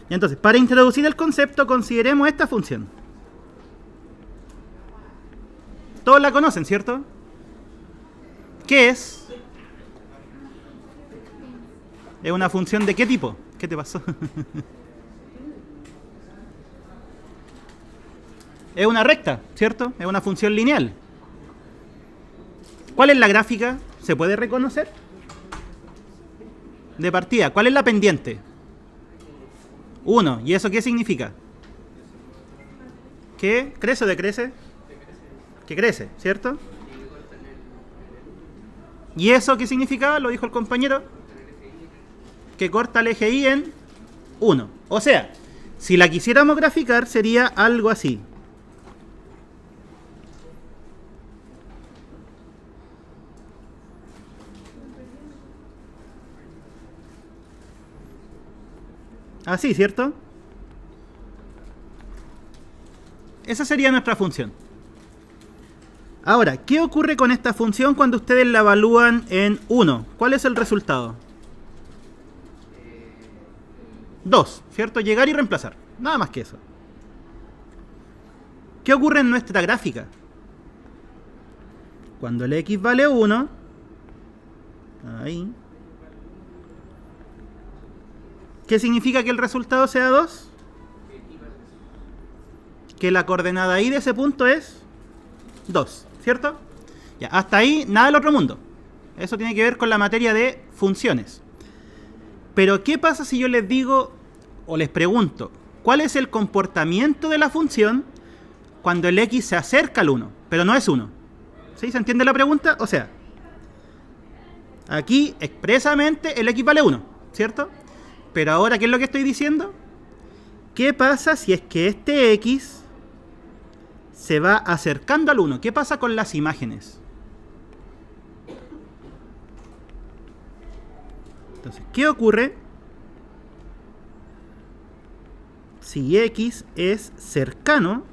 Y entonces, para introducir el concepto, consideremos esta función. Todos la conocen, ¿cierto? ¿Qué es? ¿Es una función de qué tipo? ¿Qué te pasó? Es una recta, ¿cierto? Es una función lineal. ¿Cuál es la gráfica? ¿Se puede reconocer? De partida, ¿cuál es la pendiente? 1. ¿Y eso qué significa? ¿Que crece o decrece? Que crece, ¿cierto? ¿Y eso qué significaba? Lo dijo el compañero. Que corta el eje Y en 1. O sea, si la quisiéramos graficar sería algo así. Así, ¿cierto? Esa sería nuestra función. Ahora, ¿qué ocurre con esta función cuando ustedes la evalúan en 1? ¿Cuál es el resultado? 2, ¿cierto? Llegar y reemplazar. Nada más que eso. ¿Qué ocurre en nuestra gráfica? Cuando el X vale 1, ahí. ¿Qué significa que el resultado sea 2? Que la coordenada Y de ese punto es 2, ¿cierto? Ya, hasta ahí nada del otro mundo. Eso tiene que ver con la materia de funciones. Pero ¿qué pasa si yo les digo o les pregunto cuál es el comportamiento de la función cuando el X se acerca al 1, pero no es 1? ¿Sí? ¿Se entiende la pregunta? O sea, aquí expresamente el X vale 1, ¿cierto? Pero ahora, ¿qué es lo que estoy diciendo? ¿Qué pasa si es que este X se va acercando al 1? ¿Qué pasa con las imágenes? Entonces, ¿qué ocurre si X es cercano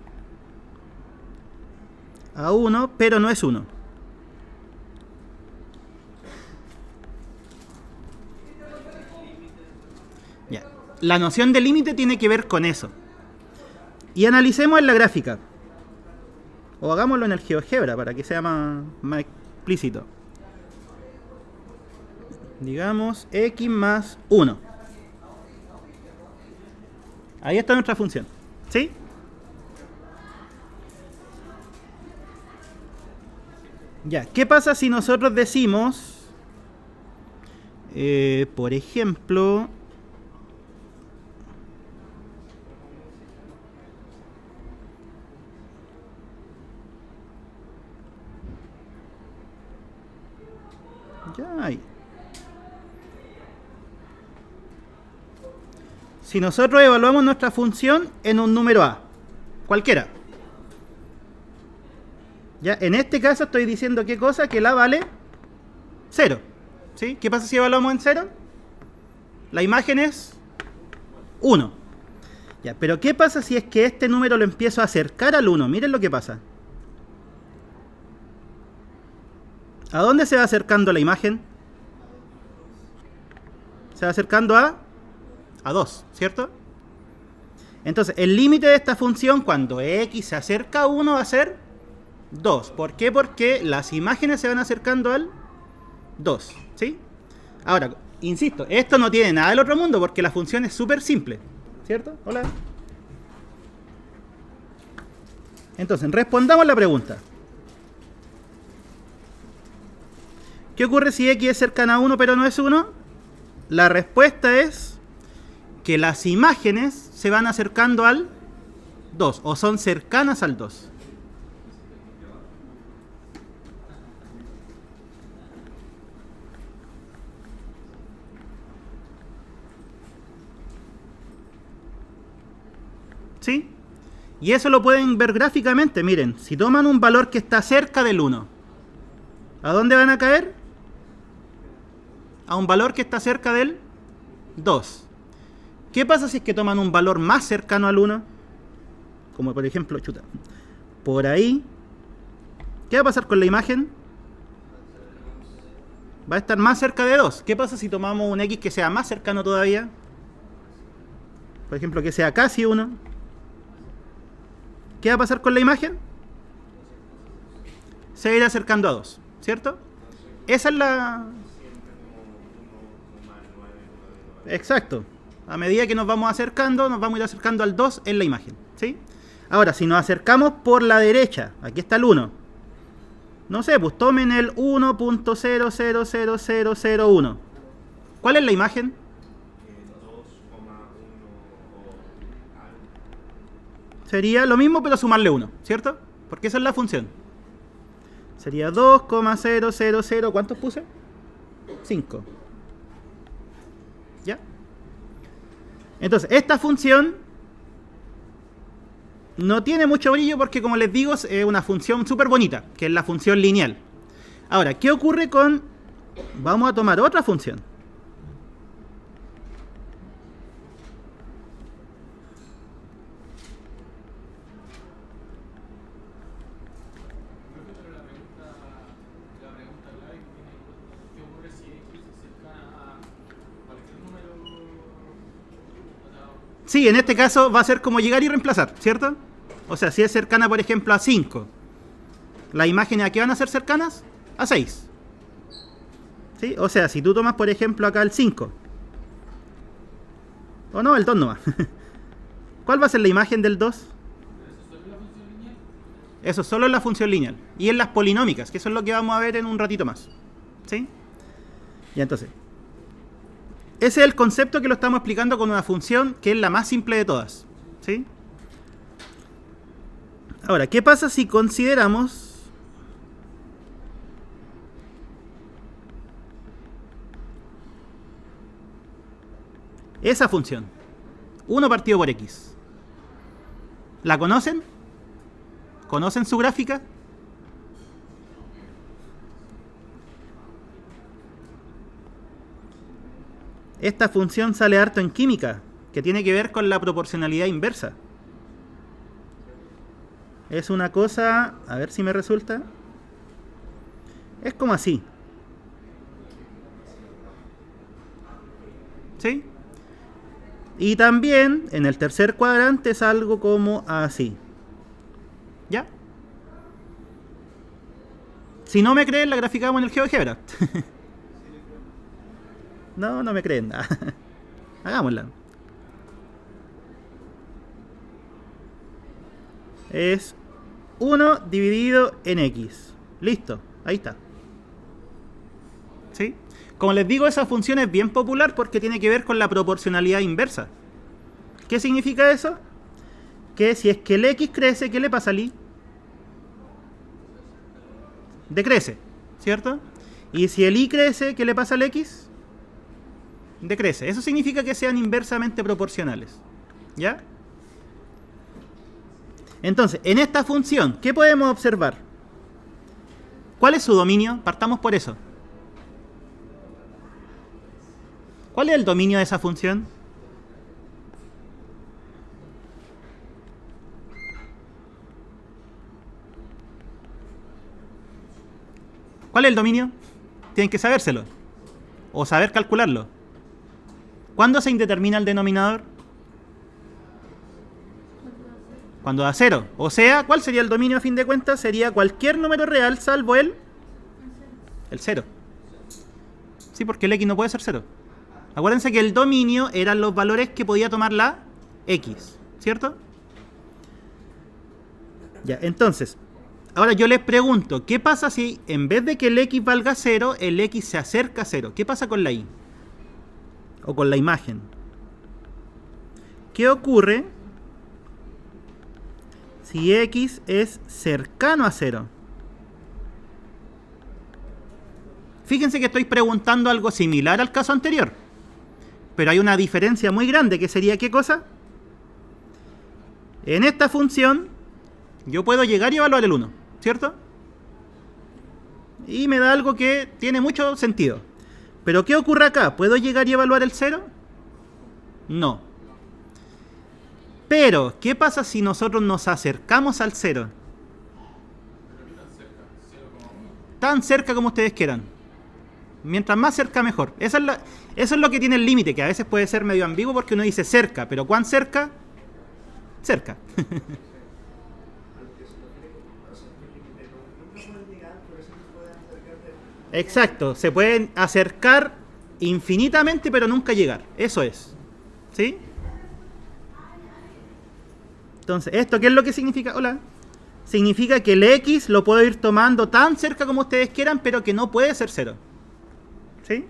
a 1, pero no es 1? Ya. La noción de límite tiene que ver con eso. Y analicemos en la gráfica. O hagámoslo en el GeoGebra para que sea más explícito. Digamos X más 1. Ahí está nuestra función. ¿Sí? Ya, ¿qué pasa si nosotros decimos, por ejemplo, ya hay. Si nosotros evaluamos nuestra función en un número A, cualquiera. Ya, en este caso estoy diciendo qué cosa, que la vale 0. ¿Sí? ¿Qué pasa si evaluamos en 0? La imagen es 1. Ya, pero ¿qué pasa si es que este número lo empiezo a acercar al 1? Miren lo que pasa. ¿A dónde se va acercando la imagen? Se va acercando a 2, ¿cierto? Entonces, el límite de esta función cuando X se acerca a 1 va a ser 2. ¿Por qué? Porque las imágenes se van acercando al 2, ¿sí? Ahora, insisto, esto no tiene nada del otro mundo porque la función es súper simple, ¿cierto? Hola. Entonces, respondamos la pregunta. ¿Qué ocurre si X es cercana a 1 pero no es 1? La respuesta es que las imágenes se van acercando al 2 o son cercanas al 2. ¿Sí? Y eso lo pueden ver gráficamente. Miren, si toman un valor que está cerca del 1, ¿a dónde van a caer? A un valor que está cerca del 2. ¿Qué pasa si es que toman un valor más cercano al 1? Como por ejemplo, por ahí. ¿Qué va a pasar con la imagen? Va a estar más cerca de 2. ¿Qué pasa si tomamos un X que sea más cercano todavía? por ejemplo que sea casi 1, ¿qué va a pasar con la imagen? Se va a ir acercando a 2, ¿cierto? Esa es la... Exacto. A medida que nos vamos acercando, nos vamos a ir acercando al 2 en la imagen, ¿sí? Ahora, si nos acercamos por la derecha, aquí está el 1. No sé, pues tomen el 1.000001. ¿Cuál es la imagen? Sería lo mismo, pero sumarle 1, ¿cierto? Porque esa es la función. Sería 2,000... ¿Cuántos puse? 5. ¿Ya? Entonces, esta función no tiene mucho brillo porque, como les digo, es una función súper bonita, que es la función lineal. Ahora, ¿qué ocurre con... Vamos a tomar otra función. Sí, en este caso va a ser como llegar y reemplazar, ¿cierto? O sea, si es cercana, por ejemplo, a 5, ¿las imágenes a qué van a ser cercanas? A 6. ¿Sí? O sea, si tú tomas, por ejemplo, acá el 5. O no, el 2 nomás. ¿Cuál va a ser la imagen del 2? Eso solo es la función lineal. Y en las polinómicas, que eso es lo que vamos a ver en un ratito más. ¿Sí? Y entonces... Ese es el concepto que lo estamos explicando con una función que es la más simple de todas, ¿sí? Ahora, ¿qué pasa si consideramos esa función? 1 partido por x. ¿La conocen? ¿Conocen su gráfica? Esta función sale harto en química, que tiene que ver con la proporcionalidad inversa. Es una cosa, a ver si me resulta. Es como así. ¿Sí? Y también en el tercer cuadrante es algo como así. ¿Ya? Si no me creen, la graficamos en el GeoGebra. No, no me creen nada. Hagámosla. Es 1 dividido en x. Listo, ahí está. ¿Sí? Como les digo, esa función es bien popular porque tiene que ver con la proporcionalidad inversa. ¿Qué significa eso? Que si es que el x crece, ¿qué le pasa al y? Decrece, ¿cierto? Y si el y crece, ¿qué le pasa al x? Decrece. Eso significa que sean inversamente proporcionales. ¿Ya? Entonces, en esta función, ¿qué podemos observar? ¿Cuál es su dominio? Partamos por eso. ¿Cuál es el dominio de esa función? ¿Cuál es el dominio? Tienen que sabérselo. O saber calcularlo. ¿Cuándo se indetermina el denominador? Cuando da 0. O sea, ¿cuál sería el dominio a fin de cuentas? Sería cualquier número real salvo el 0. Sí, porque el x no puede ser 0. Acuérdense que el dominio eran los valores que podía tomar la x, ¿cierto? Ya, entonces, ahora yo les pregunto, ¿qué pasa si en vez de que el x valga 0, el x se acerca a 0? ¿Qué pasa con la y? O con la imagen. ¿Qué ocurre si x es cercano a 0? Fíjense que estoy preguntando algo similar al caso anterior. Pero hay una diferencia muy grande, que sería ¿qué cosa? En esta función yo puedo llegar y evaluar el 1, ¿cierto? Y me da algo que tiene mucho sentido. Pero ¿qué ocurre acá? ¿Puedo llegar y evaluar el 0? No. Pero, ¿qué pasa si nosotros nos acercamos al 0? Tan cerca como ustedes quieran. Mientras más cerca, mejor. Eso es lo que tiene el límite, que a veces puede ser medio ambiguo porque uno dice cerca, pero ¿cuán cerca? Cerca. Exacto, se pueden acercar infinitamente, pero nunca llegar. Eso es. ¿Sí? Entonces, ¿esto qué es lo que significa? Hola. Significa que el X lo puedo ir tomando tan cerca como ustedes quieran, pero que no puede ser cero. ¿Sí?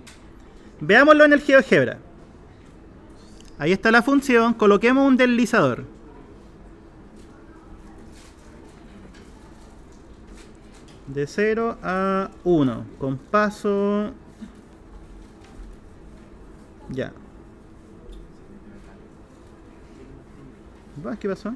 Veámoslo en el GeoGebra. Ahí está la función, coloquemos un deslizador. De 0 a 1, con paso... Ya. ¿Qué pasó?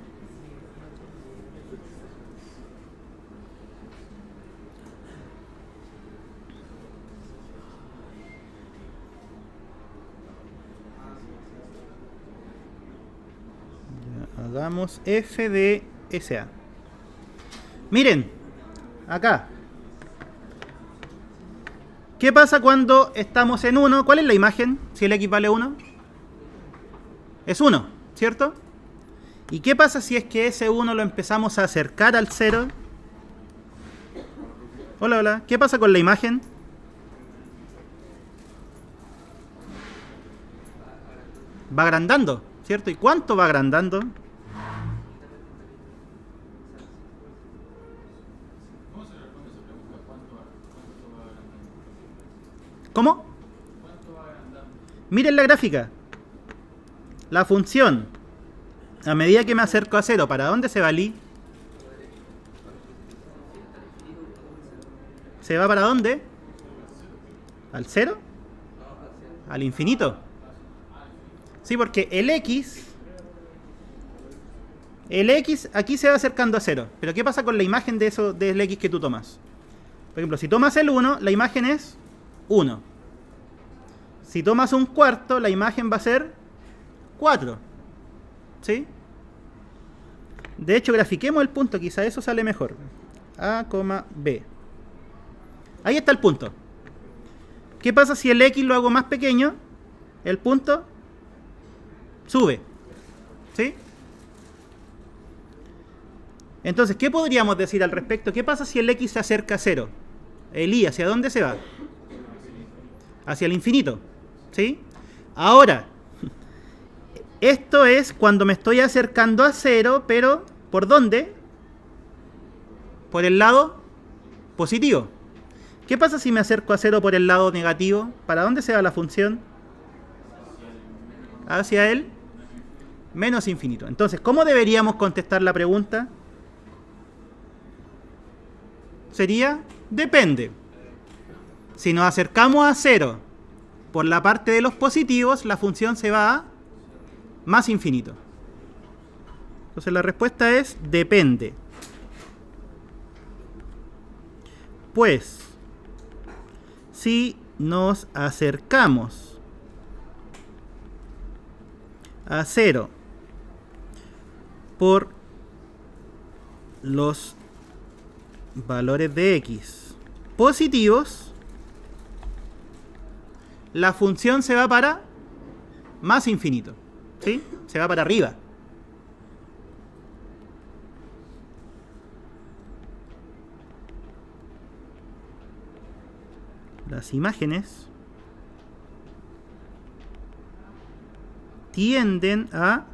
Ya, hagamos f de SA. Miren, acá. ¿Qué pasa cuando estamos en 1? ¿Cuál es la imagen? Si el X vale 1. Es 1, ¿cierto? ¿Y qué pasa si es que ese 1 lo empezamos a acercar al 0? Hola, hola. ¿Qué pasa con la imagen? Va agrandando, ¿cierto? ¿Y cuánto va agrandando? ¿Cómo? Miren la gráfica. La función, a medida que me acerco a 0, ¿para dónde se va el i? ¿Se va para dónde? ¿Al 0? ¿Al infinito? Sí, porque el X aquí se va acercando a 0. Pero ¿qué pasa con la imagen de eso, del X que tú tomas? Por ejemplo, si tomas el 1, la imagen es 1. Si tomas un cuarto, la imagen va a ser 4. ¿Sí? De hecho, grafiquemos el punto, quizá eso sale mejor. A, B. Ahí está el punto. ¿Qué pasa si el X lo hago más pequeño? El punto sube. ¿Sí? Entonces, ¿qué podríamos decir al respecto? ¿Qué pasa si el X se acerca a 0? El i, ¿hacia dónde se va? Hacia el infinito. ¿Sí? Ahora, esto es cuando me estoy acercando a 0, pero ¿por dónde? Por el lado positivo. ¿Qué pasa si me acerco a 0 por el lado negativo? ¿Para dónde se va la función? Hacia el menos infinito. Entonces, ¿cómo deberíamos contestar la pregunta? Sería, depende. Si nos acercamos a 0 por la parte de los positivos, la función se va a más infinito. Entonces la respuesta es depende. Pues, si nos acercamos a 0 por los valores de X positivos, la función se va para más infinito. ¿Sí? Se va para arriba. Las imágenes tienden a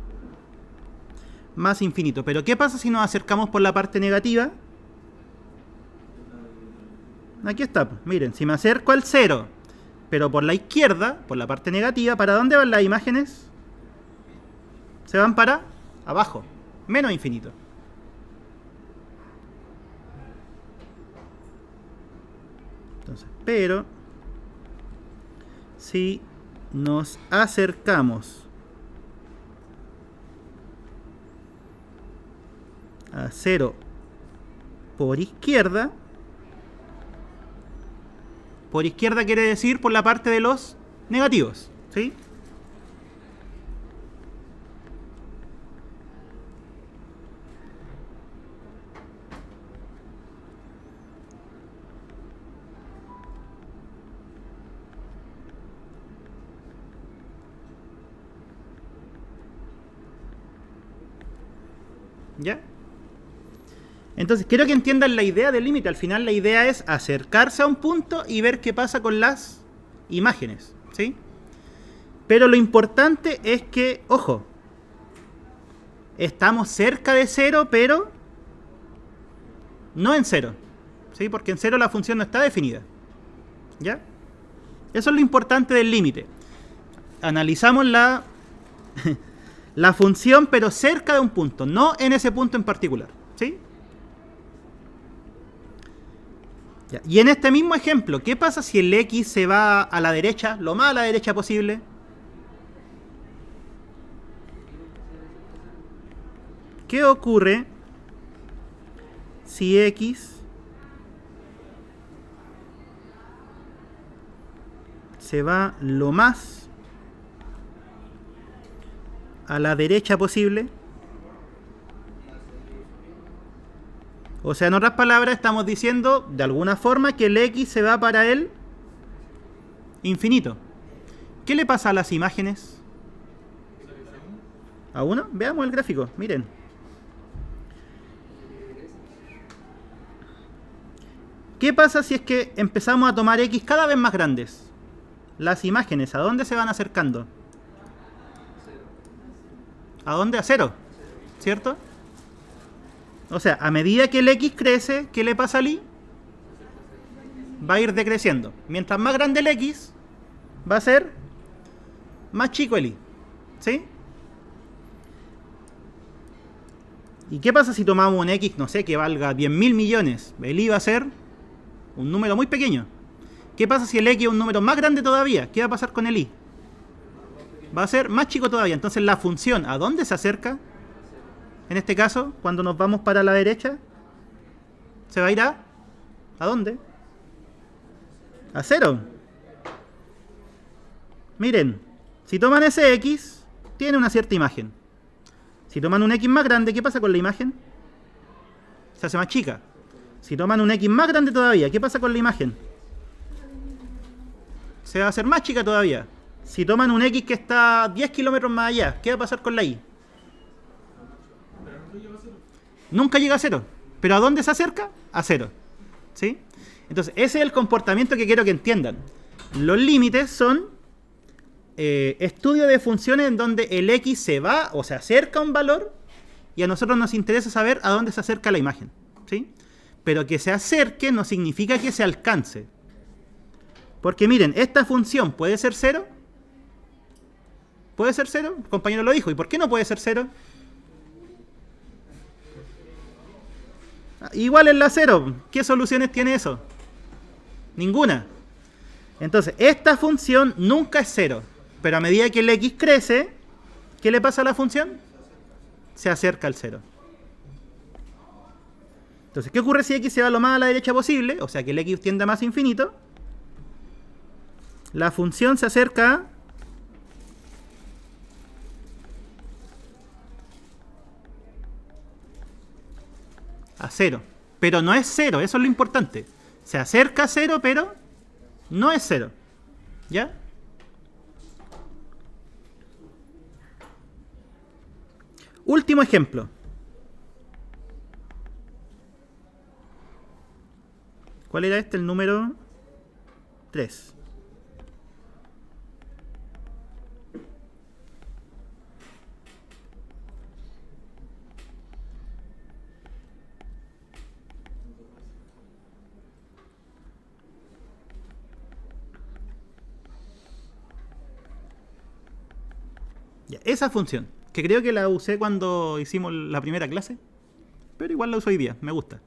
más infinito. Pero ¿qué pasa si nos acercamos por la parte negativa? Aquí está. Miren, si me acerco al 0, pero por la izquierda, por la parte negativa, ¿para dónde van las imágenes? Se van para abajo, menos infinito. Entonces, pero si nos acercamos a 0 por izquierda quiere decir por la parte de los negativos, ¿sí? ¿Ya? Entonces, quiero que entiendan la idea del límite. Al final la idea es acercarse a un punto y ver qué pasa con las imágenes, ¿sí? Pero lo importante es que, ojo, estamos cerca de cero, pero no en cero, ¿sí? Porque en cero la función no está definida, ¿ya? Eso es lo importante del límite. Analizamos la función, pero cerca de un punto, no en ese punto en particular, ¿sí? Ya. Y en este mismo ejemplo, ¿qué pasa si el x se va a la derecha, lo más a la derecha posible? ¿Qué ocurre si x se va lo más a la derecha posible? O sea, en otras palabras, estamos diciendo de alguna forma que el x se va para el infinito. ¿Qué le pasa a las imágenes? ¿A uno? Veamos el gráfico, miren. ¿Qué pasa si es que empezamos a tomar x cada vez más grandes? Las imágenes, ¿a dónde se van acercando? ¿A dónde? A cero, ¿cierto? O sea, a medida que el x crece, ¿qué le pasa al y? Va a ir decreciendo. Mientras más grande el x, va a ser más chico el y, ¿sí? ¿Y qué pasa si tomamos un x, no sé, que valga 10.000 millones? El y va a ser un número muy pequeño. ¿Qué pasa si el x es un número más grande todavía? ¿Qué va a pasar con el y? Va a ser más chico todavía. Entonces la función, ¿a dónde se acerca? En este caso, cuando nos vamos para la derecha, ¿se va a ir a dónde? A cero. Miren, si toman ese x, tiene una cierta imagen. Si toman un x más grande, ¿qué pasa con la imagen? Se hace más chica. Si toman un x más grande todavía, ¿qué pasa con la imagen? Se va a hacer más chica todavía. Si toman un x que está 10 kilómetros más allá, ¿qué va a pasar con la y? Nunca llega a cero. ¿Pero a dónde se acerca? A cero, ¿sí? Entonces, ese es el comportamiento que quiero que entiendan. Los límites son estudio de funciones en donde el x se va o se acerca a un valor y a nosotros nos interesa saber a dónde se acerca la imagen, ¿sí? Pero que se acerque no significa que se alcance. Porque miren, esta función puede ser cero. ¿Puede ser cero? El compañero lo dijo. ¿Y por qué no puede ser cero? Igual es la cero. ¿Qué soluciones tiene eso? Ninguna. Entonces, esta función nunca es cero. Pero a medida que el x crece, ¿qué le pasa a la función? Se acerca al cero. Entonces, ¿qué ocurre si x se va lo más a la derecha posible? O sea, que el x tiende a más infinito. La función se acerca a cero. Pero no es cero, eso es lo importante. Se acerca a cero, pero no es cero. ¿Ya? Último ejemplo. ¿Cuál era este? El número 3. Ya, esa función, que creo que la usé cuando hicimos la primera clase, pero igual la uso hoy día, me gusta.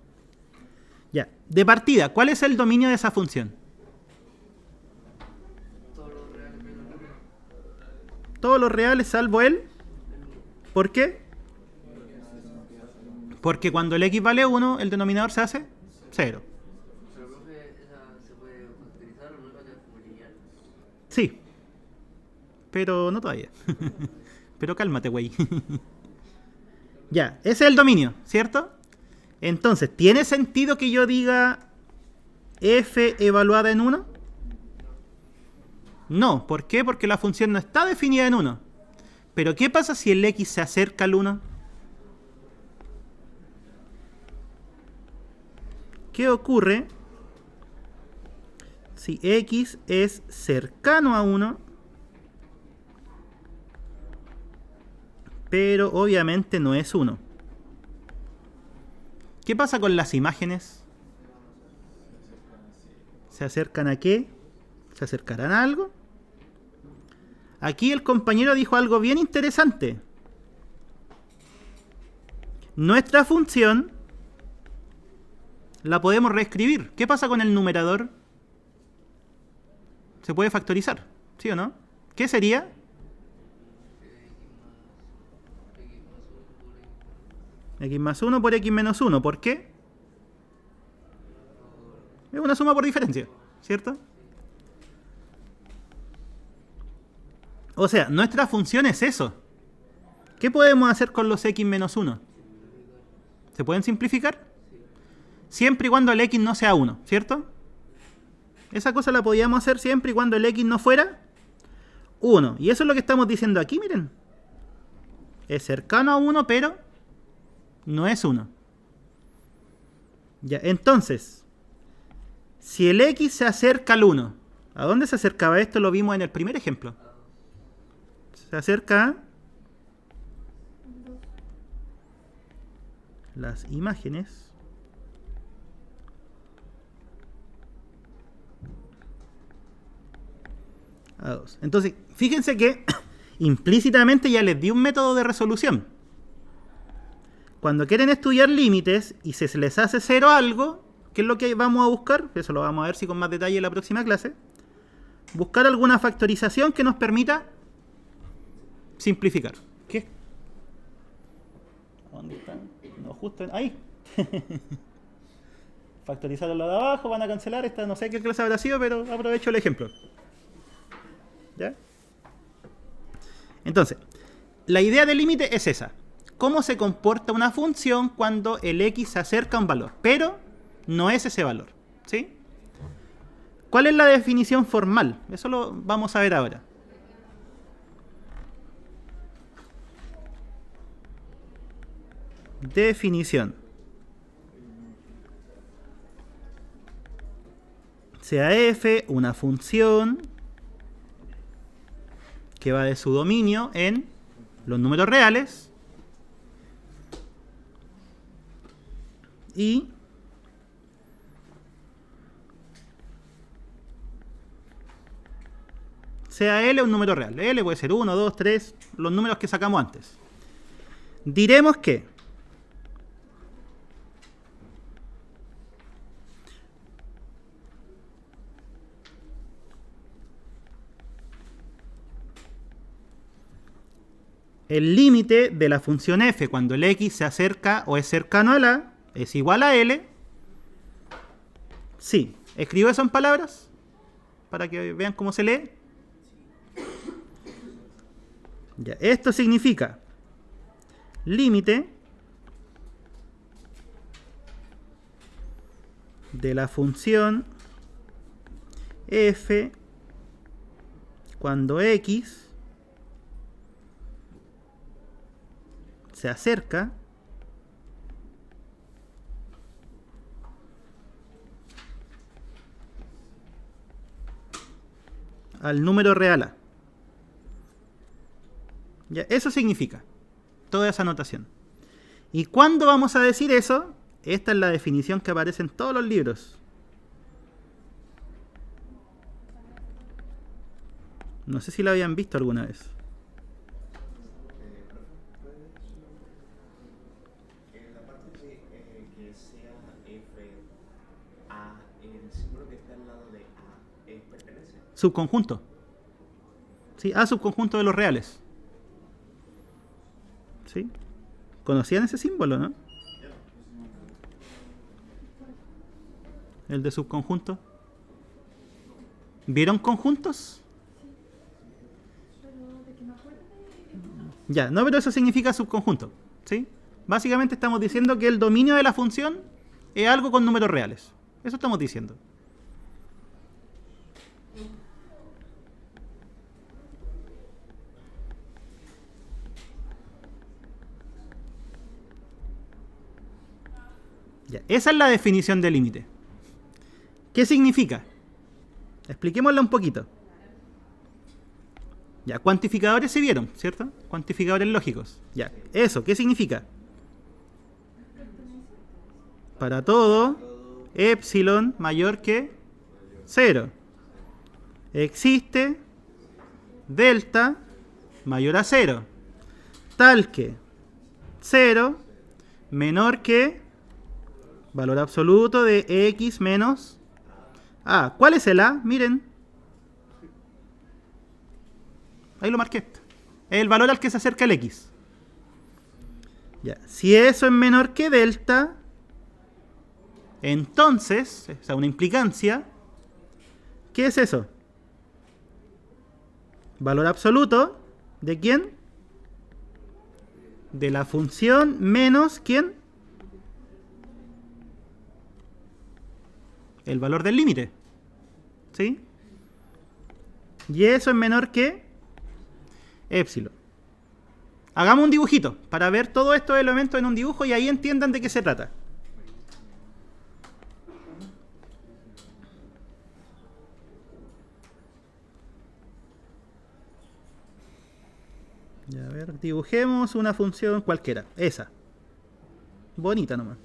Ya, de partida, ¿cuál es el dominio de esa función? Todos los reales salvo el. ¿Por qué? Porque cuando el x vale 1, el denominador se hace 0. Pero, profe, ¿esa se puede factorizar o no la como lineal? Sí, pero no todavía. Pero cálmate, güey. Ya, ese es el dominio, ¿cierto? Entonces, ¿tiene sentido que yo diga f evaluada en 1? No, ¿por qué? Porque la función no está definida en 1. Pero ¿qué pasa si el x se acerca al 1? ¿Qué ocurre si x es cercano a 1, pero obviamente no es 1? ¿Qué pasa con las imágenes? ¿Se acercan a qué? ¿Se acercarán a algo? Aquí el compañero dijo algo bien interesante. Nuestra función la podemos reescribir. ¿Qué pasa con el numerador? Se puede factorizar, ¿sí o no? ¿Qué sería? X más 1 por x menos 1. ¿Por qué? Es una suma por diferencia, ¿cierto? O sea, nuestra función es eso. ¿Qué podemos hacer con los x menos 1? ¿Se pueden simplificar? Siempre y cuando el x no sea 1, ¿cierto? Esa cosa la podíamos hacer siempre y cuando el x no fuera 1. Y eso es lo que estamos diciendo aquí, miren. Es cercano a 1, pero no es 1. Ya, entonces, si el x se acerca al 1, ¿a dónde se acercaba esto? Lo vimos en el primer ejemplo. Se acerca a las imágenes. A 2. Entonces, fíjense que implícitamente ya les di un método de resolución. Cuando quieren estudiar límites y se les hace 0 algo, ¿qué es lo que vamos a buscar? Eso lo vamos a ver con más detalle en la próxima clase. Buscar alguna factorización que nos permita simplificar. ¿Qué? ¿Dónde están? No, justo ahí. Factorizar lo de abajo, van a cancelar esta, no sé qué clase habrá sido, pero aprovecho el ejemplo. ¿Ya? Entonces, la idea del límite es esa. Cómo se comporta una función cuando el x se acerca a un valor, pero no es ese valor, ¿sí? ¿Cuál es la definición formal? Eso lo vamos a ver ahora. Definición. Sea f una función que va de su dominio en los números reales y sea L un número real. L puede ser 1, 2, 3, los números que sacamos antes. Diremos que el límite de la función f cuando el x se acerca o es cercano a la es igual a L. Sí. ¿Escribo eso en palabras? Para que vean cómo se lee. Ya, esto significa límite de la función f cuando x se acerca al número real a. Ya, eso significa toda esa notación. ¿Y cuándo vamos a decir eso? Esta es la definición que aparece en todos los libros. No sé si la habían visto alguna vez. En la parte de que sea f a, el símbolo que está al lado de a, ¿pertenece? Subconjunto. Sí, A subconjunto de los reales. ¿Sí? ¿Conocían ese símbolo, no? El de subconjunto. ¿Vieron conjuntos? Ya, no, pero eso significa subconjunto, ¿sí? Básicamente estamos diciendo que el dominio de la función es algo con números reales. Eso estamos diciendo. Ya, esa es la definición de límite. ¿Qué significa? Expliquémosla un poquito. Ya, cuantificadores se vieron, ¿cierto? Cuantificadores lógicos. Ya, eso, ¿qué significa? Para todo, epsilon mayor que 0. Existe delta mayor a 0. Tal que 0 menor que valor absoluto de x menos a. ¿Cuál es el a? Miren. Ahí lo marqué. Es el valor al que se acerca el x. Ya. Si eso es menor que delta, entonces, o sea, una implicancia, ¿qué es eso? Valor absoluto, ¿de quién? De la función menos, ¿quién? El valor del límite. ¿Sí? Y eso es menor que epsilon. Hagamos un dibujito para ver todos estos elementos en un dibujo y ahí entiendan de qué se trata. Ya, a ver, dibujemos una función cualquiera. Esa. Bonita nomás.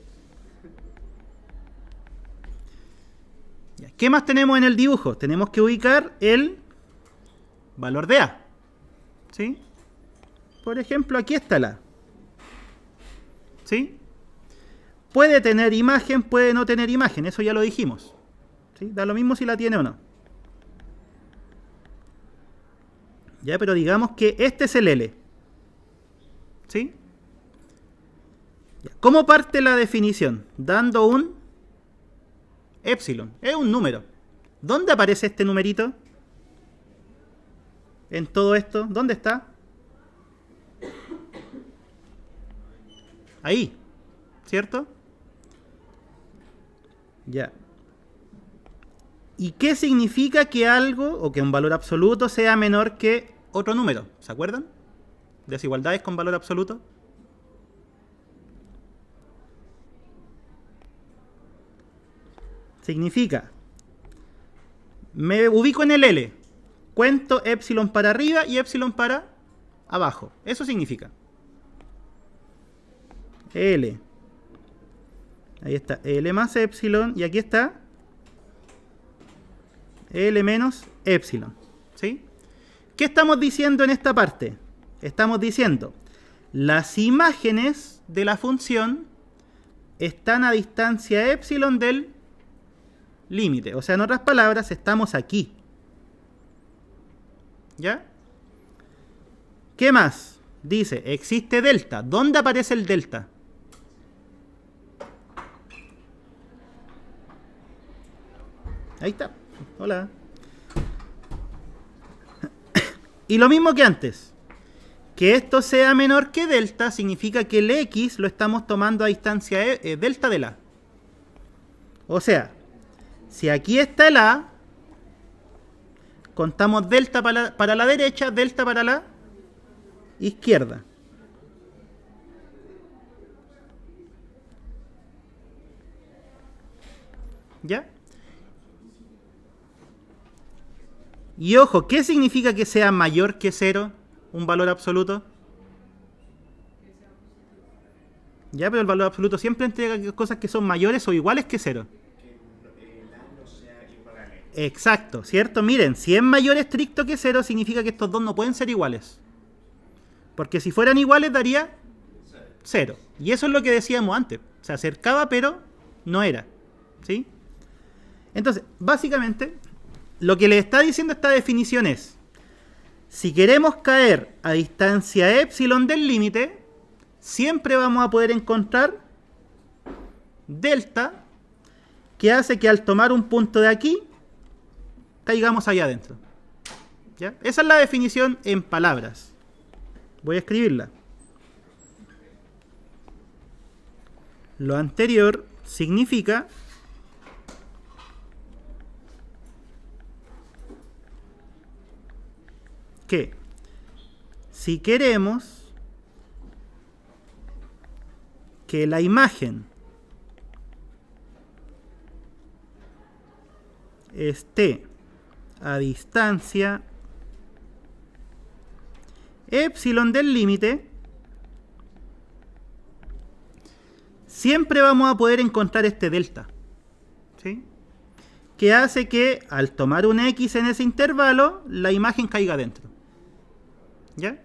Ya, ¿qué más tenemos en el dibujo? Tenemos que ubicar el valor de a. ¿Sí? Por ejemplo, aquí está la. ¿Sí? Puede tener imagen, puede no tener imagen. Eso ya lo dijimos. ¿Sí? Da lo mismo si la tiene o no. Ya, pero digamos que este es el L. ¿Sí? Ya. ¿Cómo parte la definición? Dando un epsilon. Es un número. ¿Dónde aparece este numerito? En todo esto. ¿Dónde está? Ahí. ¿Cierto? Ya. ¿Y qué significa que algo o que un valor absoluto sea menor que otro número? ¿Se acuerdan? Desigualdades con valor absoluto. Significa, me ubico en el L, cuento epsilon para arriba y epsilon para abajo. Eso significa. L. Ahí está, L más epsilon y aquí está L menos epsilon. ¿Sí? ¿Qué estamos diciendo en esta parte? Estamos diciendo, las imágenes de la función están a distancia epsilon del límite. O sea, en otras palabras, estamos aquí. ¿Ya? ¿Qué más? Dice, existe delta. ¿Dónde aparece el delta? Ahí está. Hola. Y lo mismo que antes. Que esto sea menor que delta significa que el x lo estamos tomando a distancia delta del a. O sea, si aquí está el a, contamos delta para la derecha, delta para la izquierda. ¿Ya? Y ojo, ¿qué significa que sea mayor que 0? Un valor absoluto. Ya, pero el valor absoluto siempre entrega cosas que son mayores o iguales que 0. Que el A no sea igual a L. Exacto, ¿cierto? Miren, si es mayor estricto que 0, significa que estos dos no pueden ser iguales. Porque si fueran iguales daría 0. Y eso es lo que decíamos antes. Se acercaba, pero no era. ¿Sí? Entonces, básicamente, lo que le está diciendo esta definición es, si queremos caer a distancia epsilon del límite, siempre vamos a poder encontrar delta, que hace que al tomar un punto de aquí, caigamos allá adentro. ¿Ya? Esa es la definición en palabras. Voy a escribirla. Lo anterior significa que si queremos que la imagen esté a distancia epsilon del límite, siempre vamos a poder encontrar este delta, ¿sí? Que hace que al tomar un X en ese intervalo, la imagen caiga dentro. ¿Ya?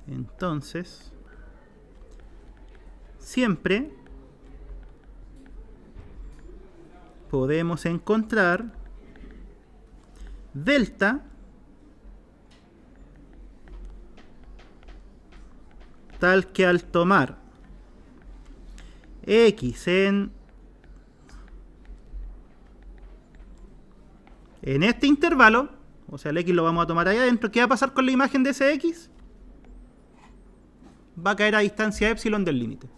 Entonces, siempre podemos encontrar delta tal que al tomar X en este intervalo, o sea el X lo vamos a tomar ahí adentro, ¿qué va a pasar con la imagen de ese X? Va a caer a distancia epsilon del límite.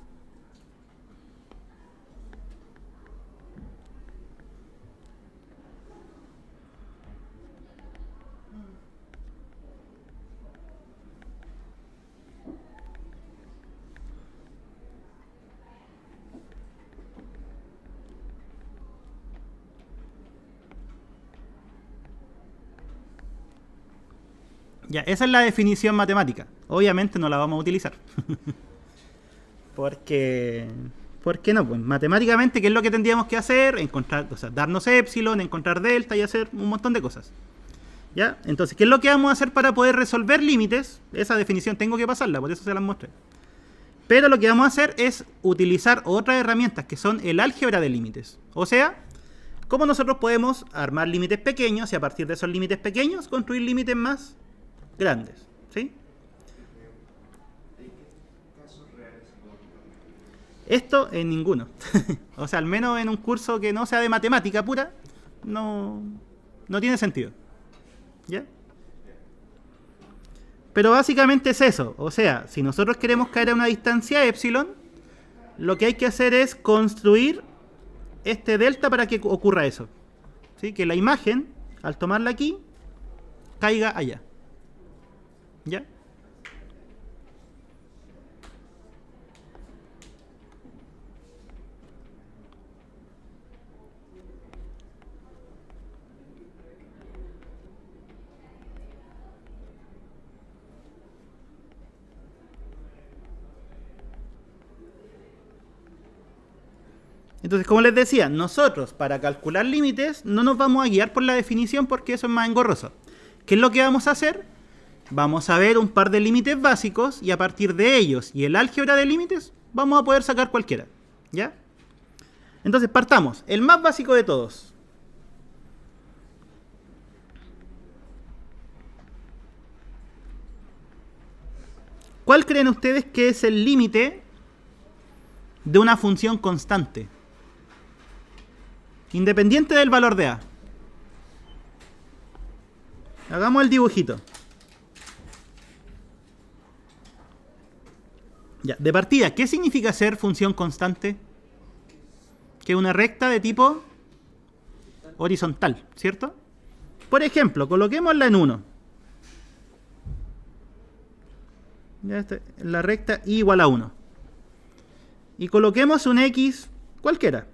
Ya, esa es la definición matemática. Obviamente no la vamos a utilizar. Porque no, pues matemáticamente, ¿qué es lo que tendríamos que hacer? Encontrar, o sea, darnos epsilon, encontrar delta y hacer un montón de cosas. ¿Ya? Entonces, ¿qué es lo que vamos a hacer para poder resolver límites? Esa definición tengo que pasarla, por eso se las mostré. Pero lo que vamos a hacer es utilizar otras herramientas que son el álgebra de límites. O sea, cómo nosotros podemos armar límites pequeños y a partir de esos límites pequeños construir límites más grandes, ¿sí? Esto en ninguno. O sea, al menos en un curso que no sea de matemática pura, no tiene sentido. ¿Ya? Pero básicamente es eso. O sea, si nosotros queremos caer a una distancia epsilon, lo que hay que hacer es construir este delta para que ocurra eso. ¿Sí? Que la imagen, al tomarla aquí, caiga allá. ¿Ya? Entonces, como les decía, nosotros para calcular límites no nos vamos a guiar por la definición porque eso es más engorroso. ¿Qué es lo que vamos a hacer? Vamos a ver un par de límites básicos y a partir de ellos y el álgebra de límites vamos a poder sacar cualquiera. ¿Ya? Entonces partamos. El más básico de todos. ¿Cuál creen ustedes que es el límite de una función constante? Independiente del valor de a. Hagamos el dibujito. Ya, de partida, ¿qué significa ser función constante? Que es una recta de tipo horizontal, ¿cierto? Por ejemplo, coloquémosla en 1. Ya la recta y igual a 1. Y coloquemos un x cualquiera.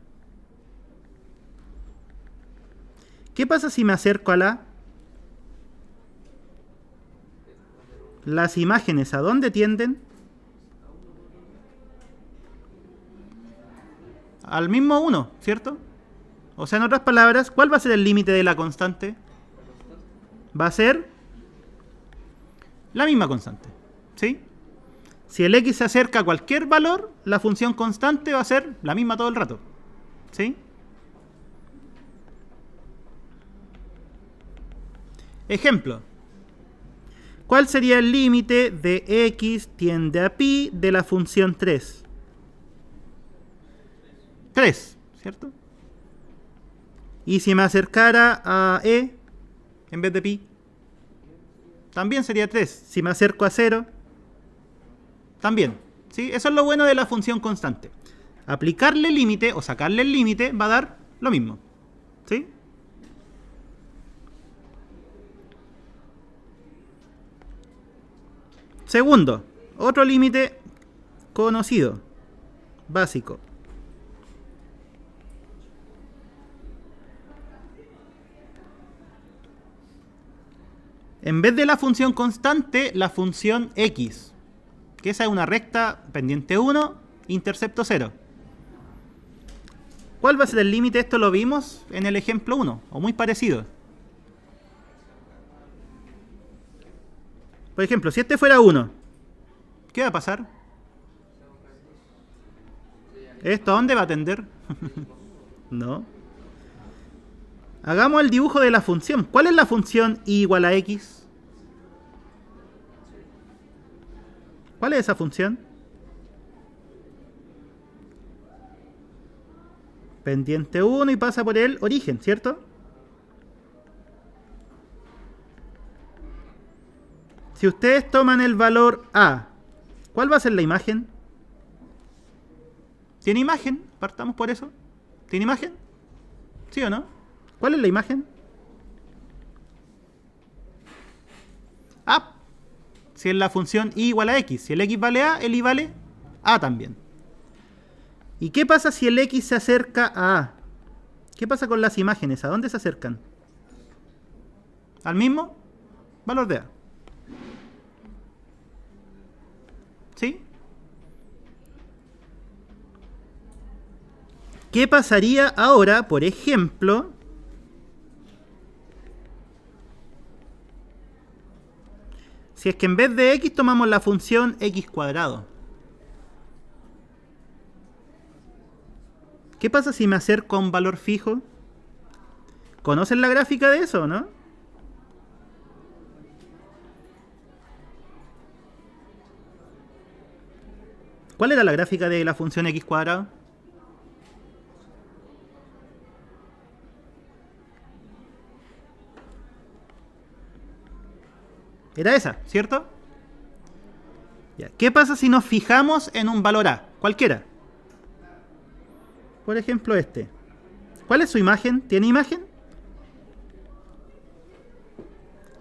¿Qué pasa si me acerco a la? Las imágenes, ¿a dónde tienden? Al mismo 1, ¿cierto? O sea, en otras palabras, ¿cuál va a ser el límite de la constante? Va a ser la misma constante, ¿sí? Si el x se acerca a cualquier valor, la función constante va a ser la misma todo el rato, ¿sí? Ejemplo. ¿Cuál sería el límite de x tiende a pi de la función 3? 3, ¿cierto? Y si me acercara a e en vez de pi, también sería 3. Si me acerco a 0, también, ¿sí? Eso es lo bueno de la función constante. Aplicarle límite o sacarle el límite va a dar lo mismo, ¿sí? Segundo, otro límite conocido, básico. En vez de la función constante, la función x, que esa es una recta pendiente 1, intercepto 0. ¿Cuál va a ser el límite? Esto lo vimos en el ejemplo 1, o muy parecido. Por ejemplo, si este fuera 1, ¿qué va a pasar? ¿Esto a dónde va a tender? No. Hagamos el dibujo de la función. ¿Cuál es la función y igual a x? ¿Cuál es esa función? Pendiente 1 y pasa por el origen, ¿cierto? Si ustedes toman el valor a, ¿cuál va a ser la imagen? ¿Tiene imagen? Partamos por eso. ¿Tiene imagen? ¿Sí o no? ¿Cuál es la imagen? A. Si es la función y igual a x. Si el x vale a, el y vale a también. ¿Y qué pasa si el x se acerca a a? ¿Qué pasa con las imágenes? ¿A dónde se acercan? ¿Al mismo valor de a? ¿Sí? ¿Qué pasaría ahora, por ejemplo, si es que en vez de x tomamos la función x cuadrado? ¿Qué pasa si me acerco a un valor fijo? ¿Conocen la gráfica de eso, no? ¿Cuál era la gráfica de la función x cuadrado? Era esa, ¿cierto? Ya. ¿Qué pasa si nos fijamos en un valor a? Cualquiera. Por ejemplo, este. ¿Cuál es su imagen? ¿Tiene imagen?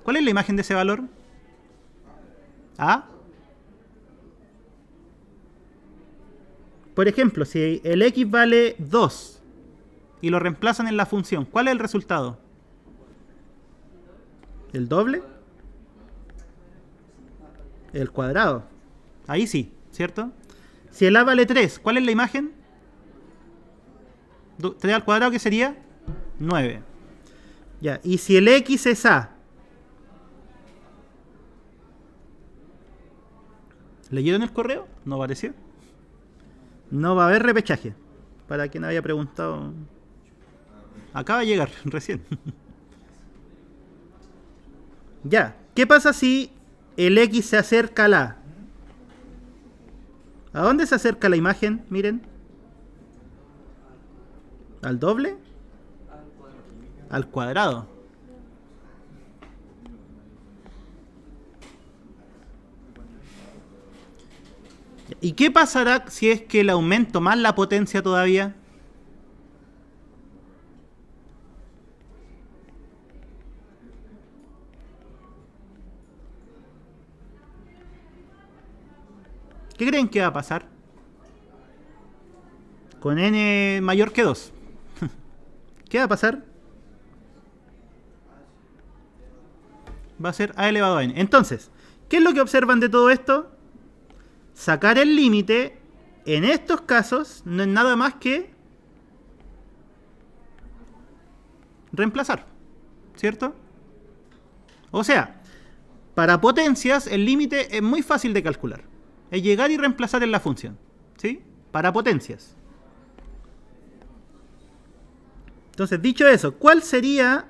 ¿Cuál es la imagen de ese valor? ¿A? Por ejemplo, si el x vale 2 y lo reemplazan en la función, ¿cuál es el resultado? ¿El doble? El cuadrado. Ahí sí, ¿cierto? Si el a vale 3, ¿cuál es la imagen? 3 al cuadrado, ¿qué sería? 9. Ya, y si el x es a. ¿Leyeron el correo? ¿No apareció? No va a haber repechaje. Para quien había preguntado. Acaba de llegar, recién. Ya, ¿qué pasa si el x se acerca al a? ¿A dónde se acerca la imagen? Miren. ¿Al doble? Al cuadrado. ¿Y qué pasará si es que le aumento más la potencia todavía? ¿Qué creen que va a pasar? Con n mayor que 2. ¿Qué va a pasar? Va a ser a elevado a n. Entonces, ¿qué es lo que observan de todo esto? Sacar el límite, en estos casos, no es nada más que reemplazar, ¿cierto? O sea, para potencias, el límite es muy fácil de calcular. Es llegar y reemplazar en la función, ¿sí? Para potencias. Entonces, dicho eso, ¿cuál sería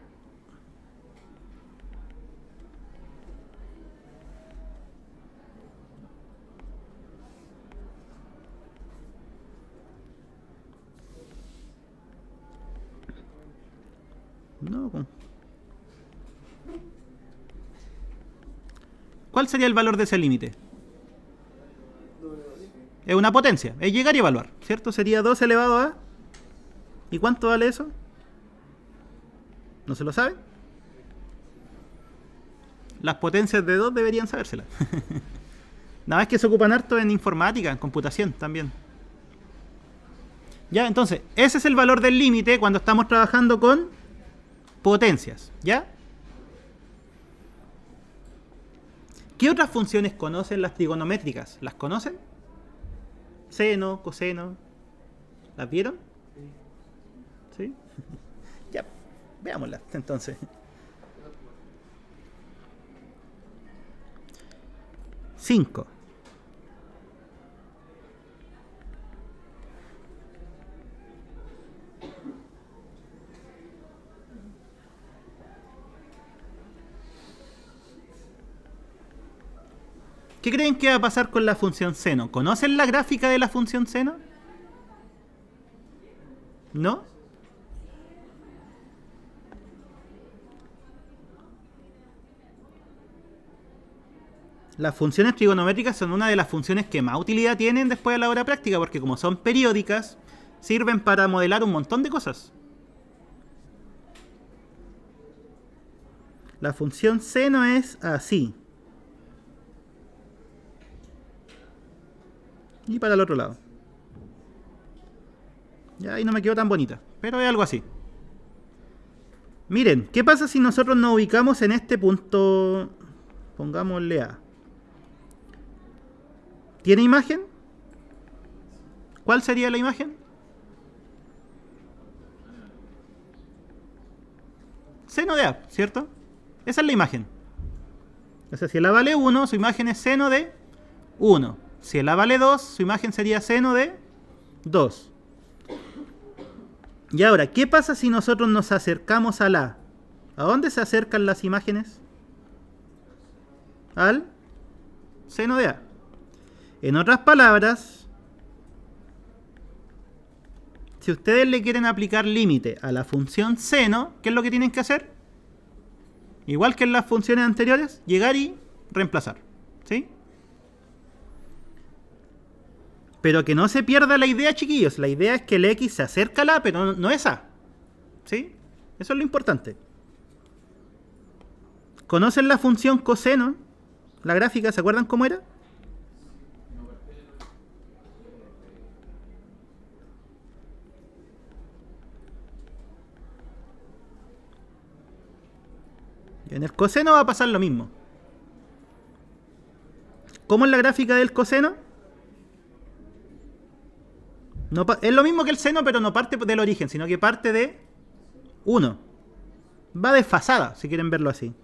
¿cuál sería el valor de ese límite? Es una potencia, es llegar y evaluar, ¿cierto? Sería 2 elevado a... ¿Y cuánto vale eso? ¿No se lo sabe? Las potencias de 2 deberían sabérselas. Nada más que se ocupan harto en informática, en computación también. ¿Ya? Entonces, ese es el valor del límite cuando estamos trabajando con potencias. ¿Ya? ¿Qué otras funciones conocen las trigonométricas? ¿Las conocen? Seno, coseno. ¿Las vieron? ¿Sí? Ya, veámoslas entonces. Cinco. ¿Qué creen que va a pasar con la función seno? ¿Conocen la gráfica de la función seno? ¿No? Las funciones trigonométricas son una de las funciones que más utilidad tienen después de la hora práctica, porque como son periódicas, sirven para modelar un montón de cosas. La función seno es así. Y para el otro lado. Ya ahí no me quedó tan bonita, pero es algo así. Miren, ¿qué pasa si nosotros nos ubicamos en este punto? Pongámosle A. ¿Tiene imagen? ¿Cuál sería la imagen? Seno de A, ¿cierto? Esa es la imagen. O sea, si el A vale 1, su imagen es seno de 1. Si el A vale 2, su imagen sería seno de 2. Y ahora, ¿qué pasa si nosotros nos acercamos al A? ¿A dónde se acercan las imágenes? Al seno de A. En otras palabras, si ustedes le quieren aplicar límite a la función seno, ¿qué es lo que tienen que hacer? Igual que en las funciones anteriores, llegar y reemplazar. ¿Sí? Pero que no se pierda la idea, chiquillos. La idea es que el X se acerca a la A, pero no es A. ¿Sí? Eso es lo importante. ¿Conocen la función coseno? La gráfica, ¿se acuerdan cómo era? En el coseno va a pasar lo mismo. ¿Cómo es la gráfica del coseno? No, es lo mismo que el seno, pero no parte del origen, sino que parte de 1. Va desfasada, si quieren verlo así.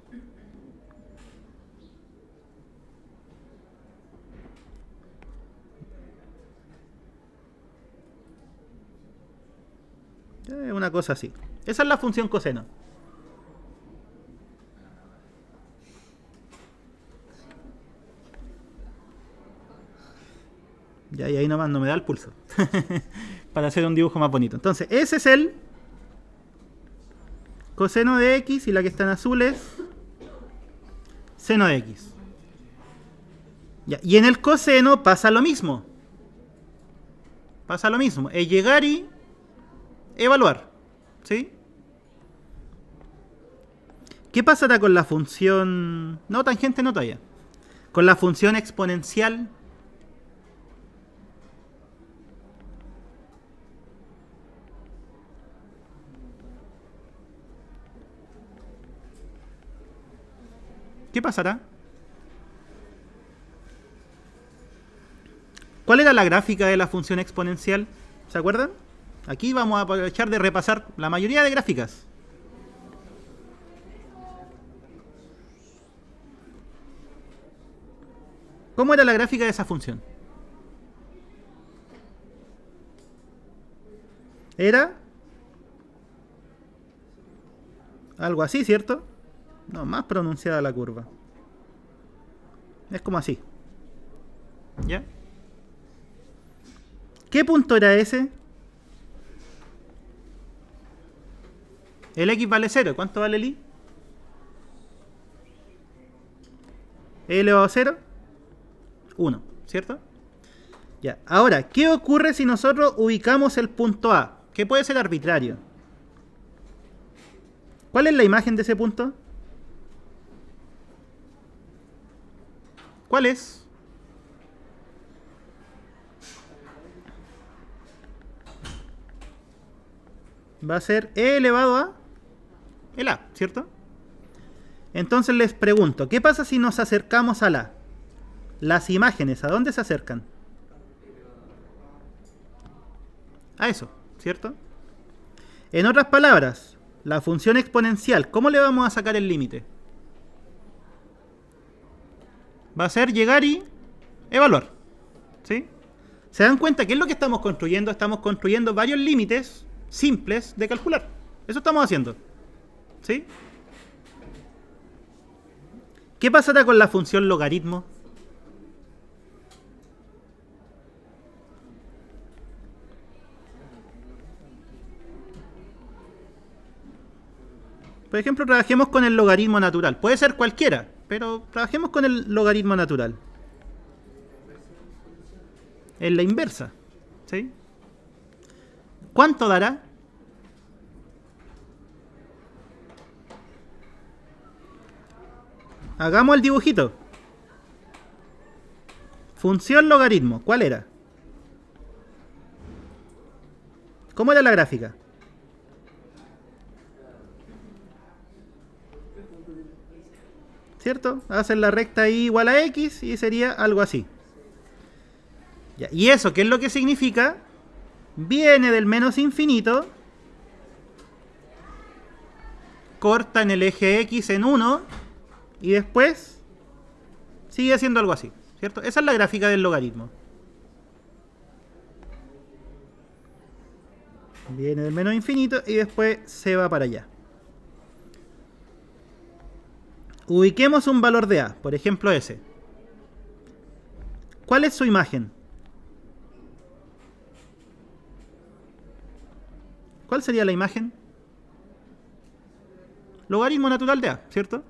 Una cosa así. Esa es la función coseno. Ya, y ahí nomás no me da el pulso. Para hacer un dibujo más bonito. Entonces, ese es el coseno de X y la que está en azul es seno de X. Ya, y en el coseno pasa lo mismo. Pasa lo mismo. Es llegar y evaluar. ¿Sí? ¿Qué pasará con la función... No, tangente no todavía. Con la función exponencial... ¿Qué pasará? ¿Cuál era la gráfica de la función exponencial? ¿Se acuerdan? Aquí vamos a aprovechar de repasar la mayoría de gráficas. ¿Cómo era la gráfica de esa función? Era algo así, ¿cierto? No, más pronunciada la curva. Es como así. ¿Ya? ¿Qué punto era ese? El X vale 0. ¿Cuánto vale el Y? ¿E elevado a 0? 1, ¿cierto? Ya. Ahora, ¿qué ocurre si nosotros ubicamos el punto A? Que puede ser arbitrario. ¿Cuál es la imagen de ese punto? ¿Cuál es? va a ser e elevado a el a, ¿cierto? Entonces les pregunto, ¿qué pasa si nos acercamos al a? Las imágenes, ¿a dónde se acercan? A eso, ¿cierto? En otras palabras, la función exponencial, ¿cómo le vamos a sacar el límite? Va a ser llegar y evaluar, ¿sí? ¿Se dan cuenta qué es lo que estamos construyendo? Estamos construyendo varios límites simples de calcular. Eso estamos haciendo, ¿sí? ¿Qué pasará con la función logaritmo? Por ejemplo, trabajemos con el logaritmo natural. Puede ser cualquiera, pero trabajemos con el logaritmo natural. En la inversa, ¿sí? ¿Cuánto dará? Hagamos el dibujito. Función logaritmo, ¿cuál era? ¿Cómo era la gráfica? ¿Cierto? Hacen la recta y igual a x y sería algo así. Ya, ¿y eso qué es lo que significa? Viene del menos infinito, corta en el eje x en 1 y después sigue haciendo algo así, ¿cierto? Esa es la gráfica del logaritmo. Viene del menos infinito y después se va para allá. Ubiquemos un valor de a, por ejemplo ese. ¿Cuál es su imagen? ¿Cuál sería la imagen? Logaritmo natural de a, ¿cierto?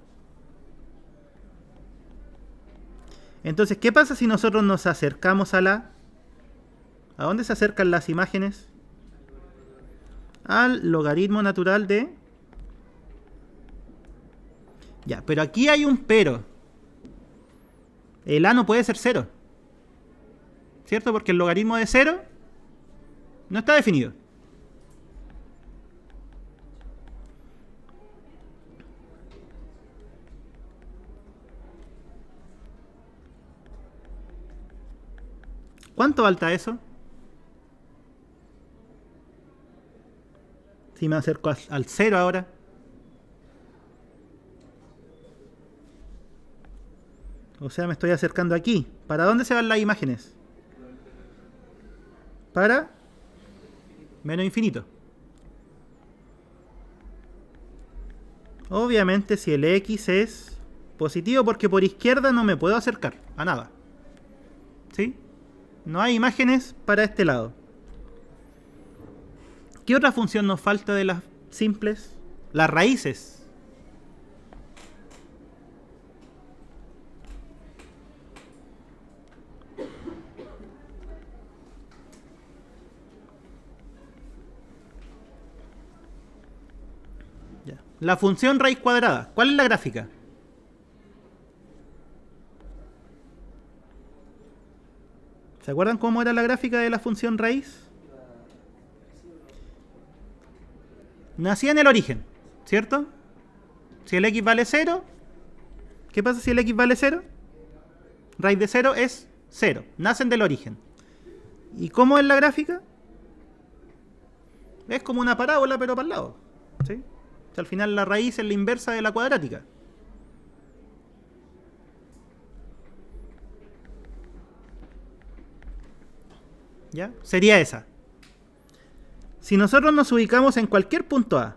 Entonces, ¿qué pasa si nosotros nos acercamos a la... ¿A dónde se acercan las imágenes? Al logaritmo natural de... Ya, pero aquí hay un pero. El a no puede ser 0. ¿Cierto? Porque el logaritmo de 0 no está definido. ¿Cuánto falta eso? Si me acerco al 0 ahora. O sea, me estoy acercando aquí. ¿Para dónde se van las imágenes? Para menos infinito. Obviamente si el x es positivo, porque por izquierda no me puedo acercar a nada. ¿Sí? No hay imágenes para este lado. ¿Qué otra función nos falta de las simples? Las raíces. Ya. La función raíz cuadrada. ¿Cuál es la gráfica? ¿Se acuerdan cómo era la gráfica de la función raíz? Nacía en el origen, ¿cierto? Si el x vale 0, ¿qué pasa si el x vale 0? Raíz de 0 es 0. Nacen del origen. ¿Y cómo es la gráfica? Es como una parábola, pero para el lado, ¿sí? O sea, al final la raíz es la inversa de la cuadrática. ¿Ya? Sería esa. Si nosotros nos ubicamos en cualquier punto A,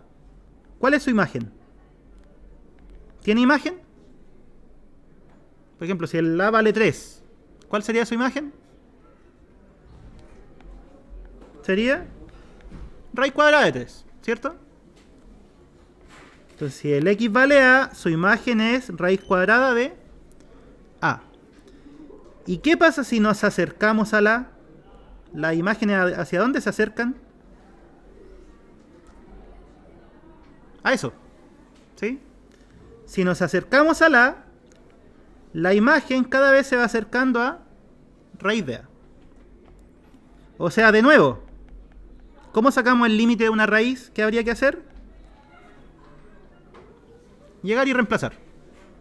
¿cuál es su imagen? ¿Tiene imagen? Por ejemplo, si el A vale 3, ¿cuál sería su imagen? Sería raíz cuadrada de 3, ¿cierto? Entonces, si el x vale A, su imagen es raíz cuadrada de A. ¿Y qué pasa si nos acercamos a las imágenes hacia dónde se acercan? A eso, ¿sí? Si nos acercamos a la imagen cada vez se va acercando a raíz de A. O sea, de nuevo, ¿Cómo sacamos el límite de una raíz? ¿Qué habría que hacer? Llegar y reemplazar.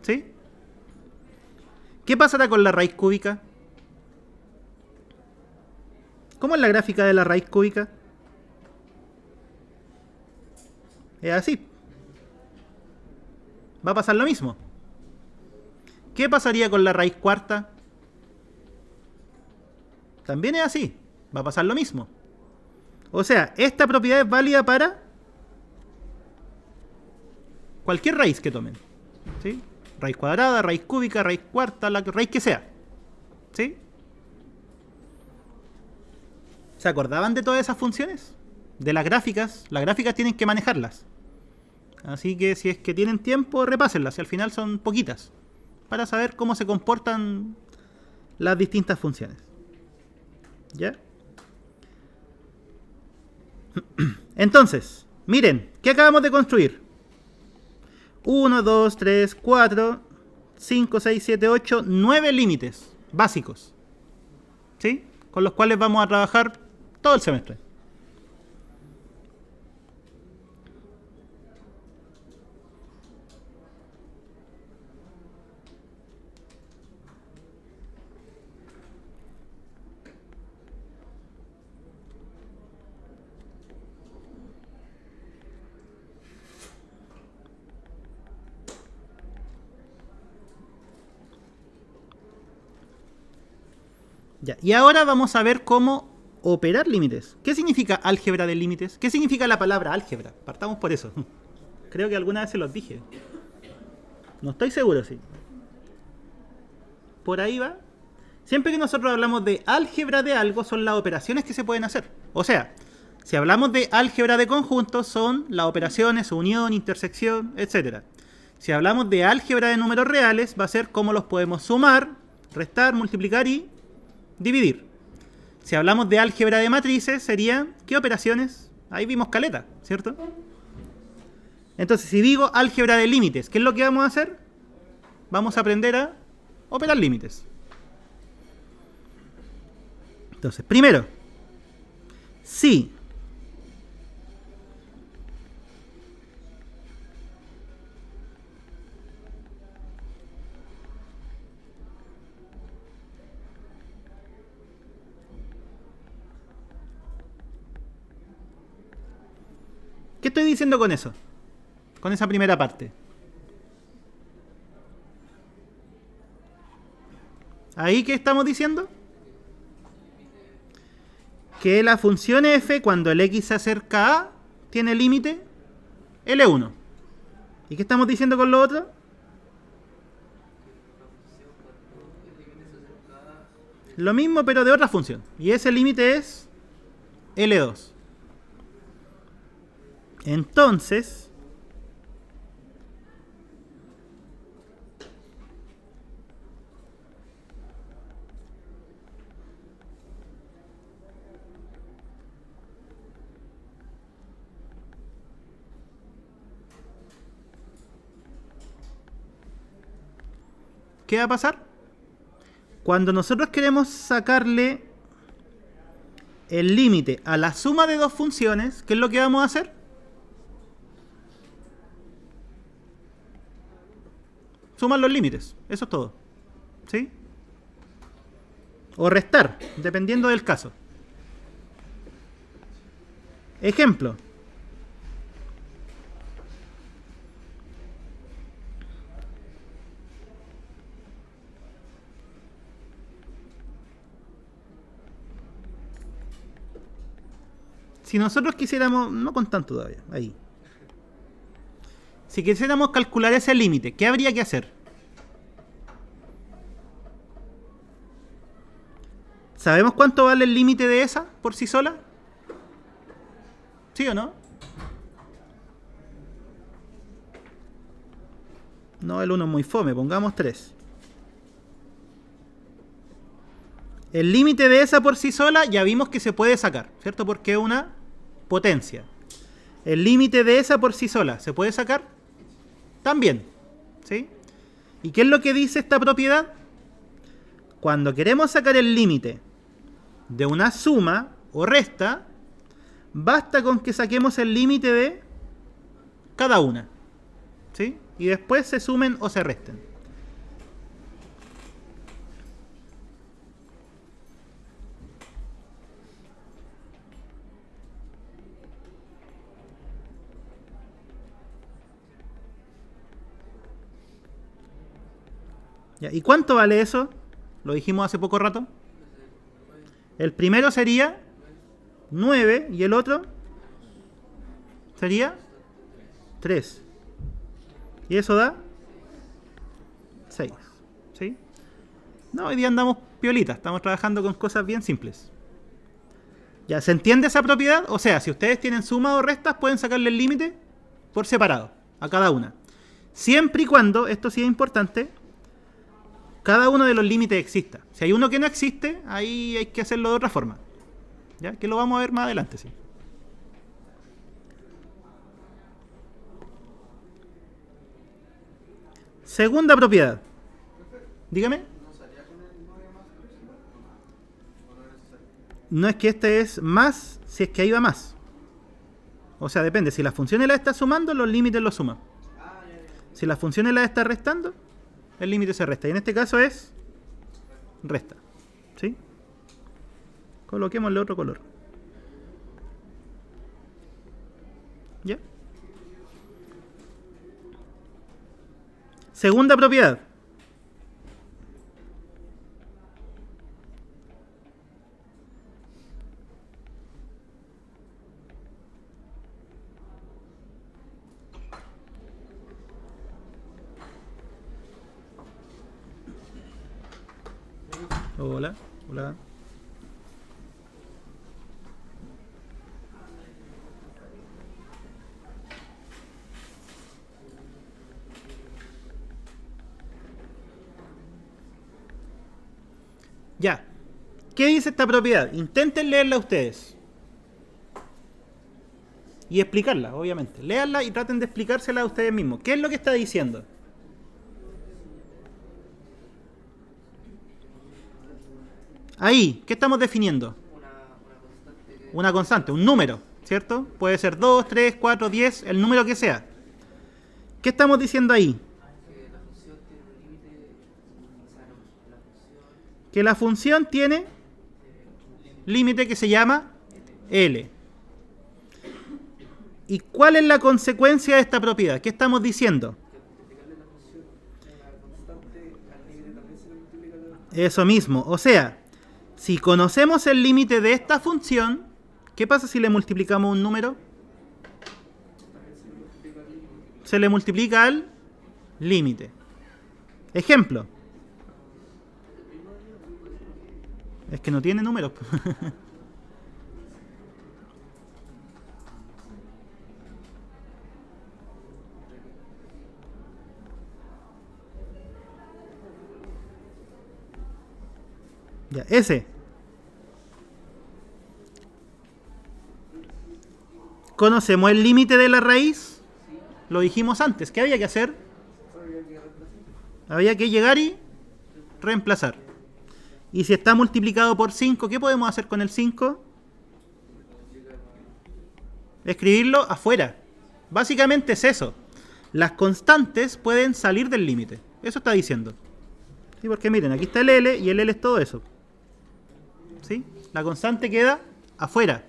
¿Sí? ¿Qué pasará con la raíz cúbica? ¿Cómo es la gráfica de la raíz cúbica? Es así. Va a pasar lo mismo. ¿Qué pasaría con la raíz cuarta? También es así. Va a pasar lo mismo. O sea, esta propiedad es válida para cualquier raíz que tomen. ¿Sí? Raíz cuadrada, raíz cúbica, raíz cuarta, la raíz que sea. ¿Sí? ¿Se acordaban de todas esas funciones? De las gráficas. Las gráficas tienen que manejarlas. Así que si es que tienen tiempo, repásenlas. Y al final son poquitas. Para saber cómo se comportan las distintas funciones. ¿Ya? Entonces, miren, ¿qué acabamos de construir? 1, 2, 3, 4, 5, 6, 7, 8, 9 límites básicos. ¿Sí? Con los cuales vamos a trabajar todo el semestre. Ya, y ahora vamos a ver cómo operar límites. ¿Qué significa álgebra de límites? ¿Qué significa la palabra álgebra? Partamos por eso. Creo que alguna vez se los dije. No estoy seguro, sí. Por ahí va. Siempre que nosotros hablamos de álgebra de algo, son las operaciones que se pueden hacer. O sea, si hablamos de álgebra de conjuntos, son las operaciones, unión, intersección, etc. Si hablamos de álgebra de números reales, va a ser cómo los podemos sumar, restar, multiplicar y dividir. Si hablamos de álgebra de matrices, serían ¿qué operaciones? Ahí vimos caleta, ¿cierto? Entonces, si digo álgebra de límites, ¿qué es lo que vamos a hacer? Vamos a aprender a operar límites. Entonces, primero, si ¿qué estoy diciendo con eso? Con esa primera parte. ¿Ahí qué estamos diciendo? Que la función f, cuando el x se acerca a, tiene límite L1. ¿Y qué estamos diciendo con lo otro? Lo mismo, pero de otra función. Y ese límite es L2. Entonces, ¿qué va a pasar? Cuando nosotros queremos sacarle el límite a la suma de dos funciones, ¿qué es lo que vamos a hacer? Sumar los límites, eso es todo. ¿Sí? O restar, dependiendo del caso. Ejemplo. Si nosotros quisiéramos, no con tanto todavía, ahí. Si quisiéramos calcular ese límite, ¿qué habría que hacer? ¿Sabemos cuánto vale el límite de esa por sí sola? ¿Sí o no? No, el 1 es muy fome, pongamos 3. El límite de esa por sí sola ya vimos que se puede sacar, ¿cierto? Porque es una potencia. El límite de esa por sí sola, ¿se puede sacar? También, ¿sí? ¿Y qué es lo que dice esta propiedad? Cuando queremos sacar el límite de una suma o resta, basta con que saquemos el límite de cada una, ¿sí? Y después se sumen o se resten. Ya, ¿y cuánto vale eso? Lo dijimos hace poco rato. El primero sería 9 y el otro sería 3. Y eso da 6. ¿Sí? No, hoy día andamos piolitas, estamos trabajando con cosas bien simples. ¿Ya se entiende esa propiedad? O sea, si ustedes tienen sumas o restas, pueden sacarle el límite por separado a cada una. Siempre y cuando, esto sí es importante, cada uno de los límites exista. Si hay uno que no existe, ahí hay que hacerlo de otra forma. ¿Ya? Que lo vamos a ver más adelante, sí. Segunda propiedad. Dígame. No es que este es más, si es que ahí va más. O sea, depende. Si la función la está sumando, los límites los suma. Si la función la está restando, el límite se resta. Y en este caso es resta. ¿Sí? Coloquémosle otro color. ¿Ya? Segunda propiedad. Hola, hola. Ya. ¿Qué dice esta propiedad? Intenten leerla ustedes. Y explicarla, obviamente. Léanla y traten de explicársela a ustedes mismos. ¿Qué es lo que está diciendo? Ahí, ¿qué estamos definiendo? Una constante, un número, ¿cierto? Puede ser 2, 3, 4, 10, el número que sea. ¿Qué estamos diciendo ahí? Que la función tiene límite que se llama L. ¿Y cuál es la consecuencia de esta propiedad? ¿Qué estamos diciendo? Eso mismo, o sea, si conocemos el límite de esta función, ¿qué pasa si le multiplicamos un número? Se le multiplica al límite. Ejemplo. Es que no tiene números. Ya, ese. ¿Conocemos el límite de la raíz? Lo dijimos antes. ¿Qué había que hacer? Había que llegar y reemplazar. Y si está multiplicado por 5, ¿qué podemos hacer con el 5? Escribirlo afuera. Básicamente es eso. Las constantes pueden salir del límite. Eso está diciendo. ¿Sí? Porque miren, aquí está el L y el L es todo eso. ¿Sí? La constante queda afuera.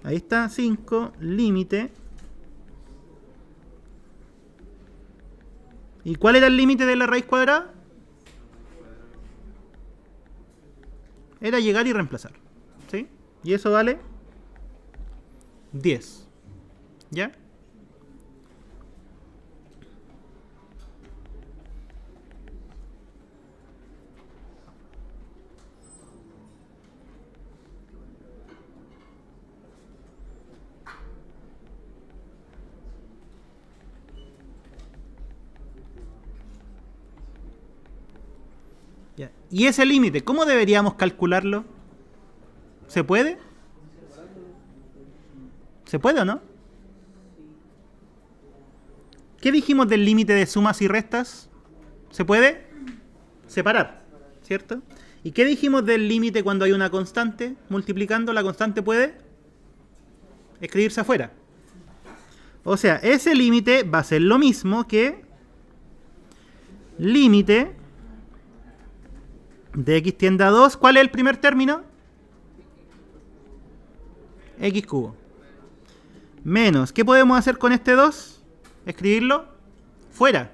Ahí está 5, límite. ¿Y cuál era el límite de la raíz cuadrada? Era llegar y reemplazar. ¿Sí? Y eso vale 10. ¿Ya? Ya. ¿Y ese límite, cómo deberíamos calcularlo? ¿Se puede? ¿Se puede o no? ¿Qué dijimos del límite de sumas y restas? ¿Se puede separar? ¿Cierto? ¿Y qué dijimos del límite cuando hay una constante? Multiplicando, la constante puede escribirse afuera. O sea, ese límite va a ser lo mismo que límite de x tiende a 2. ¿Cuál es el primer término? X cubo. Menos, ¿qué podemos hacer con este 2? Escribirlo fuera.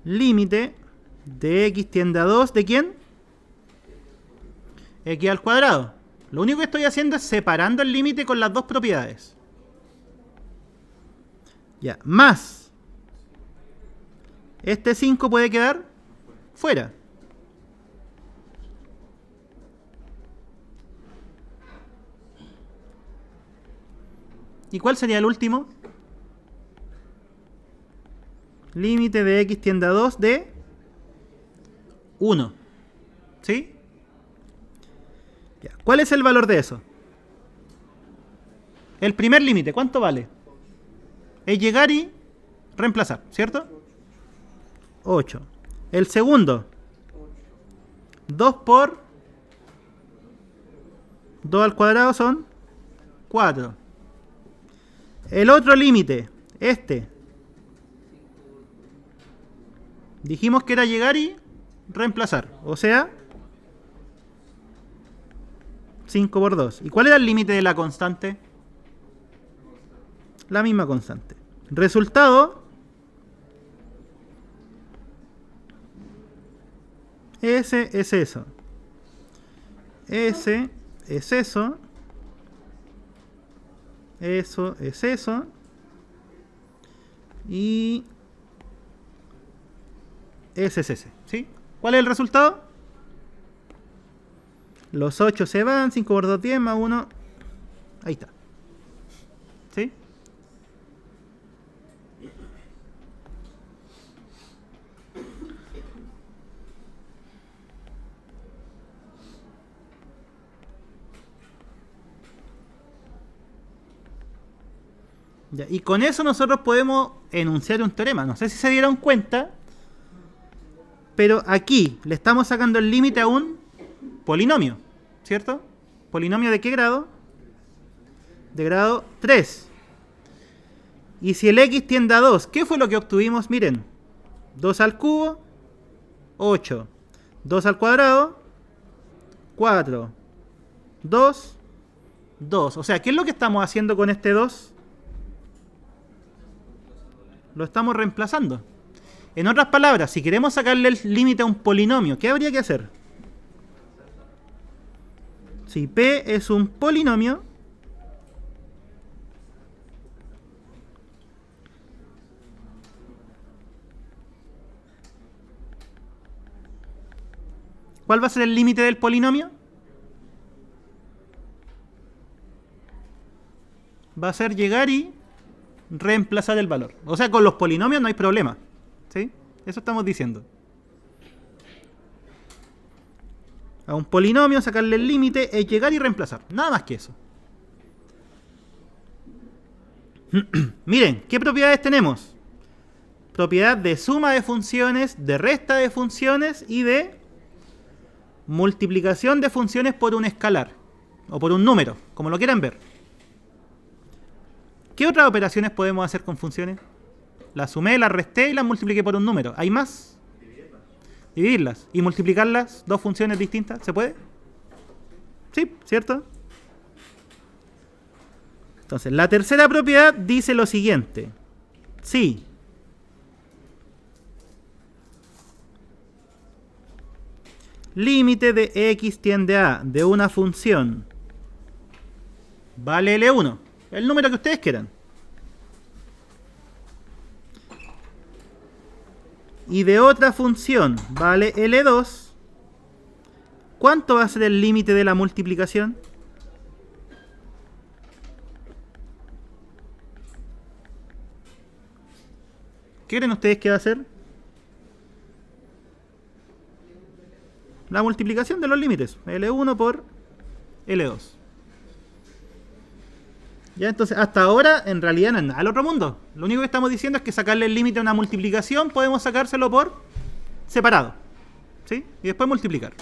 Límite de x tiende a 2, ¿de quién? X al cuadrado. Lo único que estoy haciendo es separando el límite con las dos propiedades. Ya, más. Este 5 puede quedar fuera. ¿Y cuál sería el último? Límite de x tiende a 2 de 1. ¿Sí? Ya. ¿Cuál es el valor de eso? El primer límite, ¿cuánto vale? Es llegar y reemplazar, ¿cierto? 8. El segundo, 2 por 2 al cuadrado son 4. El otro límite, este, dijimos que era llegar y reemplazar. O sea, 5 por 2. ¿Y cuál era el límite de la constante? La misma constante. Resultado, ese es eso. Ese es eso. Eso es eso. Y ese es ese. ¿Sí? ¿Cuál es el resultado? Los 8 se van. 5 por 2, 10 más 1. Ahí está. ¿Sí? Ya, y con eso nosotros podemos enunciar un teorema. No sé si se dieron cuenta, pero aquí le estamos sacando el límite a un polinomio, ¿cierto? ¿Polinomio de qué grado? De grado 3. Y si el x tiende a 2, ¿qué fue lo que obtuvimos? Miren, 2 al cubo, 8. 2 al cuadrado, 4. 2, 2. O sea, ¿qué es lo que estamos haciendo con este 2? Lo estamos reemplazando. En otras palabras, si queremos sacarle el límite a un polinomio, ¿qué habría que hacer? Si P es un polinomio, ¿cuál va a ser el límite del polinomio? Va a ser llegar y reemplazar el valor. O sea, con los polinomios no hay problema. ¿Sí? Eso estamos diciendo. A un polinomio sacarle el límite es llegar y reemplazar. Nada más que eso. Miren, ¿qué propiedades tenemos? Propiedad de suma de funciones, de resta de funciones y de multiplicación de funciones por un escalar. O por un número, como lo quieran ver. ¿Qué otras operaciones podemos hacer con funciones? Las sumé, las resté y las multipliqué por un número. ¿Hay más? Dividirlas. ¿Y multiplicarlas? ¿Dos funciones distintas? ¿Se puede? Sí, ¿cierto? Entonces, la tercera propiedad dice lo siguiente. Sí. Límite de x tiende a de una función vale L1. El número que ustedes quieran. Y de otra función vale L2. ¿Cuánto va a ser el límite de la multiplicación? ¿Qué creen ustedes que va a ser? La multiplicación de los límites. L1 por L2. Ya, entonces, hasta ahora, en realidad no es nada al otro mundo. Lo único que estamos diciendo es que sacarle el límite a una multiplicación, podemos sacárselo por separado. ¿Sí? Y después multiplicar.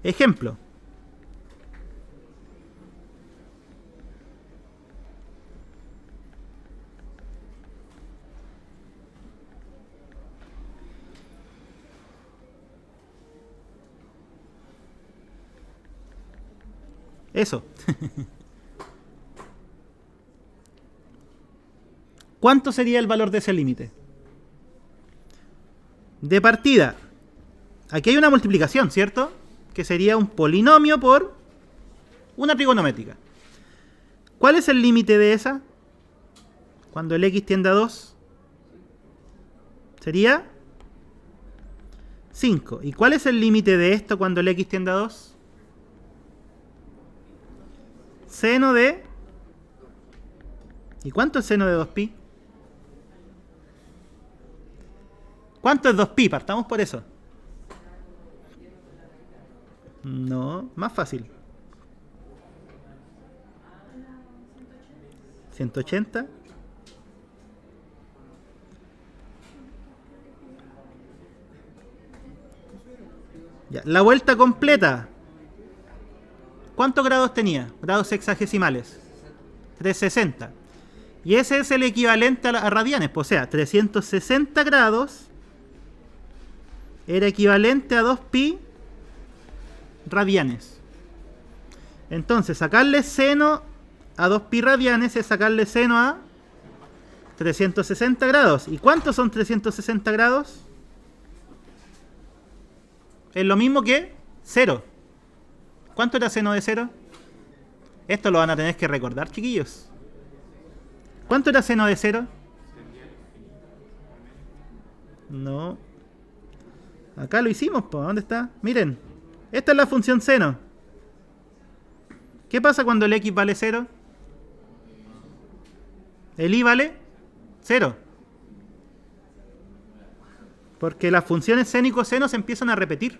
Ejemplo. Eso. ¿Cuánto sería el valor de ese límite? De partida, aquí hay una multiplicación, ¿cierto? Que sería un polinomio por una trigonométrica. ¿Cuál es el límite de esa? Cuando el x tiende a 2. Sería 5. ¿Y cuál es el límite de esto cuando el x tiende a 2? Seno de... ¿Y cuánto es seno de 2pi? ¿Cuánto es 2pi? Partamos por eso. No, más fácil. 180. Ya, la vuelta completa. ¿Cuántos grados tenía? Grados sexagesimales. 360. Y ese es el equivalente a radianes. O sea, 360 grados era equivalente a 2pi radianes. Entonces, sacarle seno a 2pi radianes es sacarle seno a 360 grados. ¿Y cuántos son 360 grados? Es lo mismo que 0. ¿Cuánto era seno de 0? Esto lo van a tener que recordar, chiquillos. ¿Cuánto era seno de 0? No. Acá lo hicimos, ¿po? ¿Dónde está? Miren. Esta es la función seno. ¿Qué pasa cuando el x vale 0? El y vale 0. Porque las funciones seno y coseno se empiezan a repetir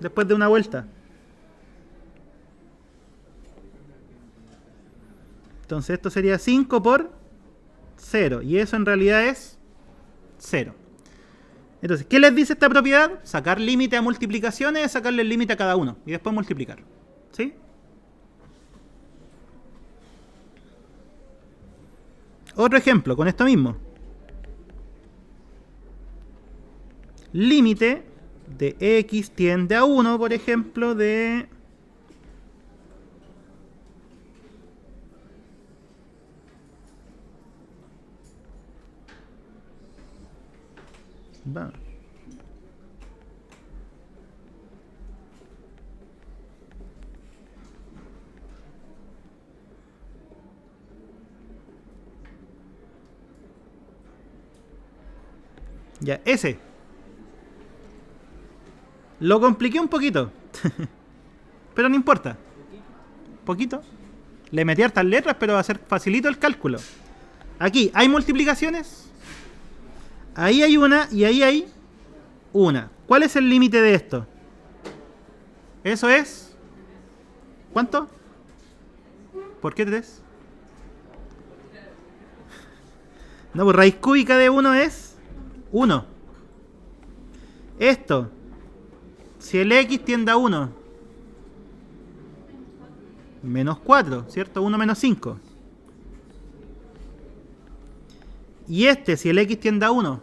después de una vuelta. Entonces esto sería 5 por 0. Y eso en realidad es 0. Entonces, ¿qué les dice esta propiedad? Sacar límite a multiplicaciones es sacarle el límite a cada uno. Y después multiplicar. ¿Sí? Otro ejemplo con esto mismo. Límite de x tiende a 1, por ejemplo, de... Va. Ya, ese. Lo compliqué un poquito. Pero no importa. Poquito. Le metí hartas letras, pero va a ser facilito el cálculo. Aquí, ¿hay multiplicaciones? Ahí hay una y ahí hay una. ¿Cuál es el límite de esto? Eso es... ¿Cuánto? ¿Por qué 3? No, pues raíz cúbica de 1 es 1. Esto, si el x tiende a 1, menos 4, ¿cierto? 1 menos 5. Y este, si el x tiende a 1,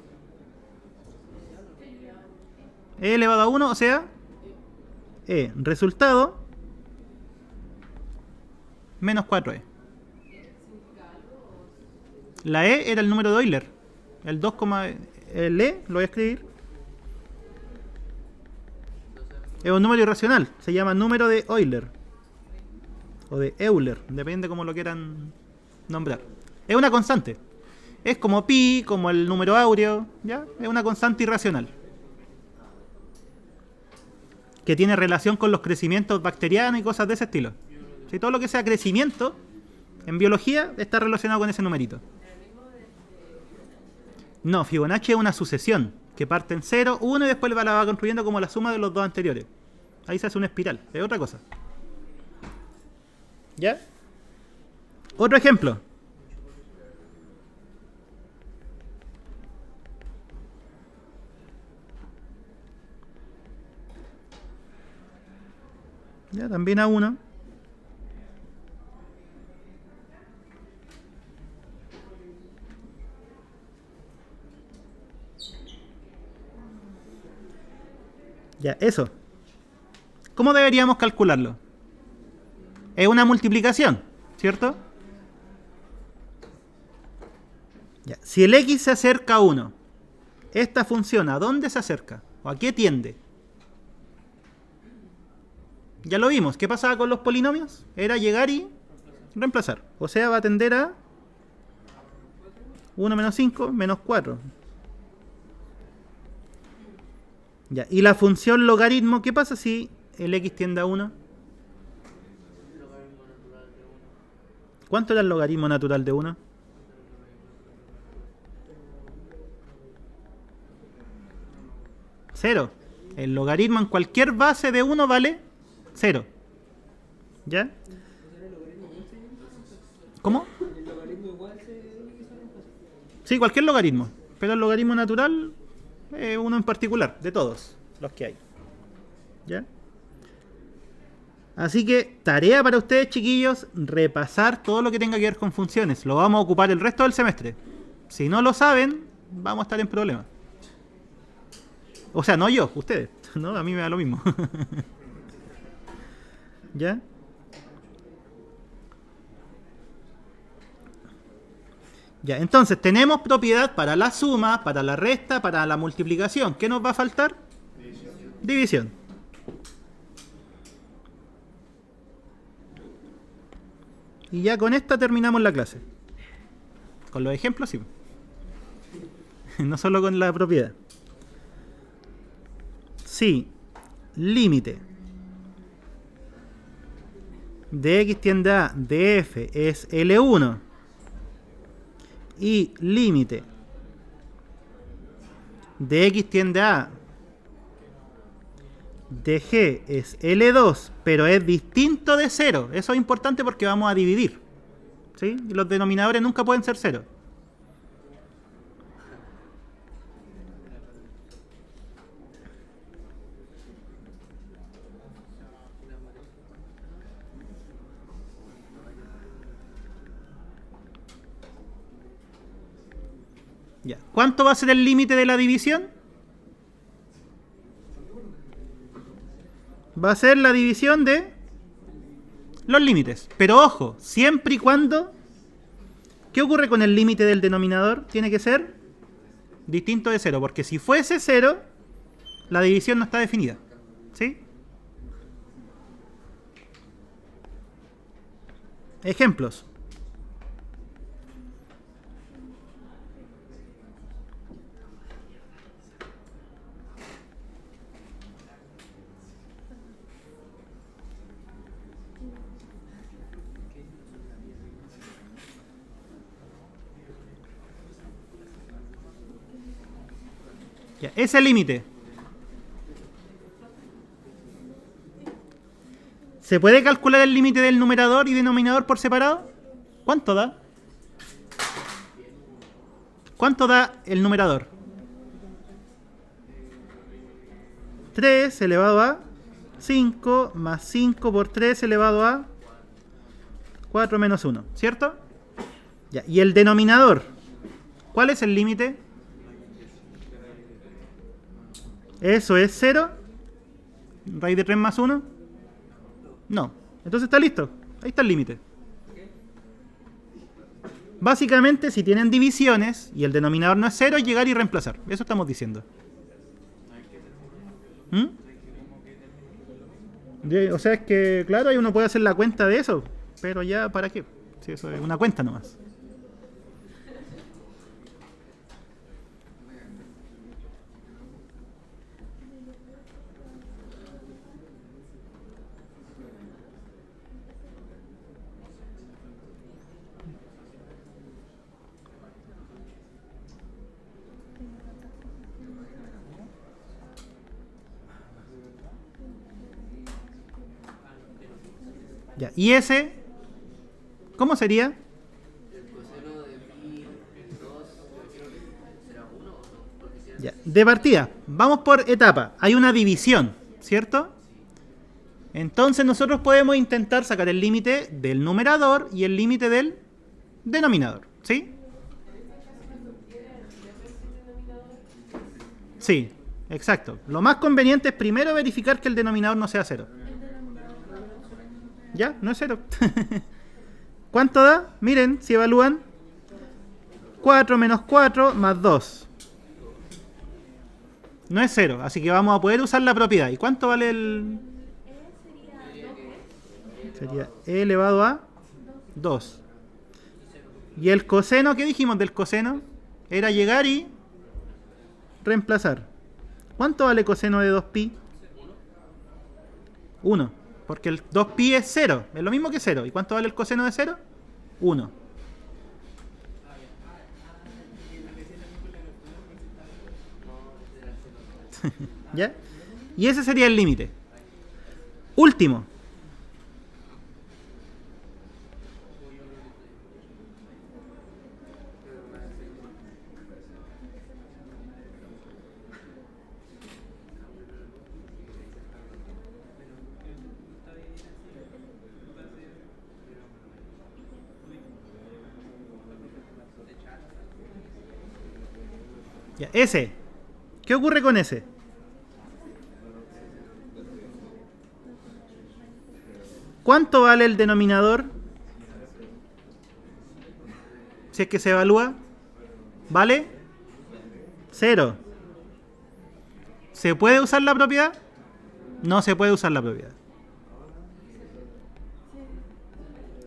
e elevado a 1, o sea, e. Resultado, menos 4e. La e era el número de Euler. El 2, el e, lo voy a escribir. Es un número irracional. Se llama número de Euler. O de Euler. Depende cómo lo quieran nombrar. Es una constante. Es como pi, como el número áureo. ¿Ya? Es una constante irracional. Que tiene relación con los crecimientos bacterianos y cosas de ese estilo. Si todo lo que sea crecimiento en biología está relacionado con ese numerito. No, Fibonacci es una sucesión que parte en 0, 1 y después la va construyendo como la suma de los dos anteriores. Ahí se hace una espiral, es otra cosa. ¿Ya? Otro ejemplo. Ya, también a 1. Ya, eso. ¿Cómo deberíamos calcularlo? Es una multiplicación, ¿cierto? Ya. Si el x se acerca a 1, esta función, ¿a dónde se acerca? ¿O a qué tiende? Ya lo vimos. ¿Qué pasaba con los polinomios? Era llegar y reemplazar. O sea, va a tender a 1 menos 5 menos 4. Ya. Y la función logaritmo, ¿qué pasa si el x tiende a 1? ¿Cuánto era el logaritmo natural de 1? 0. El logaritmo en cualquier base de 1 vale 0. ¿Ya? ¿Cómo? El logaritmo igual se reemplaza. Sí, cualquier logaritmo. Pero el logaritmo natural es uno en particular, de todos los que hay. ¿Ya? Así que, tarea para ustedes, chiquillos, repasar todo lo que tenga que ver con funciones. Lo vamos a ocupar el resto del semestre. Si no lo saben, vamos a estar en problemas. O sea, no yo, ustedes. ¿No? A mí me da lo mismo. ¿Ya? Ya, entonces tenemos propiedad para la suma, para la resta, para la multiplicación. ¿Qué nos va a faltar? División. Y ya con esta terminamos la clase. Con los ejemplos, sí. No solo con la propiedad. Sí, límite de x tiende a de f es L1 y límite de x tiende a de g es L2, pero es distinto de 0. Eso es importante porque vamos a dividir, ¿sí? Y los denominadores nunca pueden ser 0. Ya. ¿Cuánto va a ser el límite de la división? Va a ser la división de los límites. Pero ojo, siempre y cuando... ¿Qué ocurre con el límite del denominador? Tiene que ser distinto de 0, porque si fuese 0, la división no está definida. ¿Sí? Ejemplos. Ya, ese límite. ¿Se puede calcular el límite del numerador y denominador por separado? ¿Cuánto da? ¿Cuánto da el numerador? 3 elevado a 5 más 5 por 3 elevado a 4 menos 1, ¿cierto? Ya, ¿y el denominador? ¿Cuál es el límite? ¿Eso es 0? ¿Raíz de 3 más 1? No. Entonces está listo. Ahí está el límite. Básicamente, si tienen divisiones y el denominador no es 0, llegar y reemplazar. Eso estamos diciendo. ¿Mm? O sea, es que, claro, ahí uno puede hacer la cuenta de eso. Pero ya, ¿para qué? Si eso es una cuenta nomás. Ya, ¿y ese? ¿Cómo sería? El coseno de pi 2 será 1 o no. Porque si Ya, de partida, vamos por etapa. Hay una división, ¿cierto? Entonces nosotros podemos intentar sacar el límite del numerador y el límite del denominador. ¿Sí? Sí, exacto. Lo más conveniente es primero verificar que el denominador no sea 0. ¿Ya? No es 0. ¿Cuánto da? Miren, si evalúan. 4 menos 4 más 2. No es 0, así que vamos a poder usar la propiedad. ¿Y cuánto vale el...? Sería e elevado a 2. ¿Y el coseno? ¿Qué dijimos del coseno? Era llegar y reemplazar. ¿Cuánto vale coseno de 2pi? 1. Porque el 2pi es 0. Es lo mismo que 0. ¿Y cuánto vale el coseno de 0? 1. ¿Ya? Y ese sería el límite. Último. Ya, ese. ¿Qué ocurre con ese? ¿Cuánto vale el denominador? Si es que se evalúa. ¿Vale? 0. ¿Se puede usar la propiedad? No se puede usar la propiedad.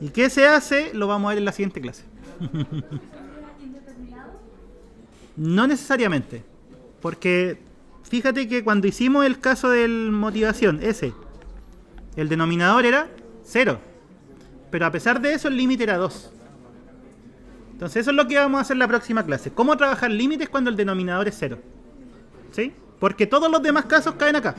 ¿Y qué se hace? Lo vamos a ver en la siguiente clase. No necesariamente. Porque fíjate que cuando hicimos el caso de motivación, ese, el denominador era 0. Pero a pesar de eso, el límite era 2. Entonces eso es lo que vamos a hacer en la próxima clase. ¿Cómo trabajar límites cuando el denominador es 0? ¿Sí? Porque todos los demás casos caen acá.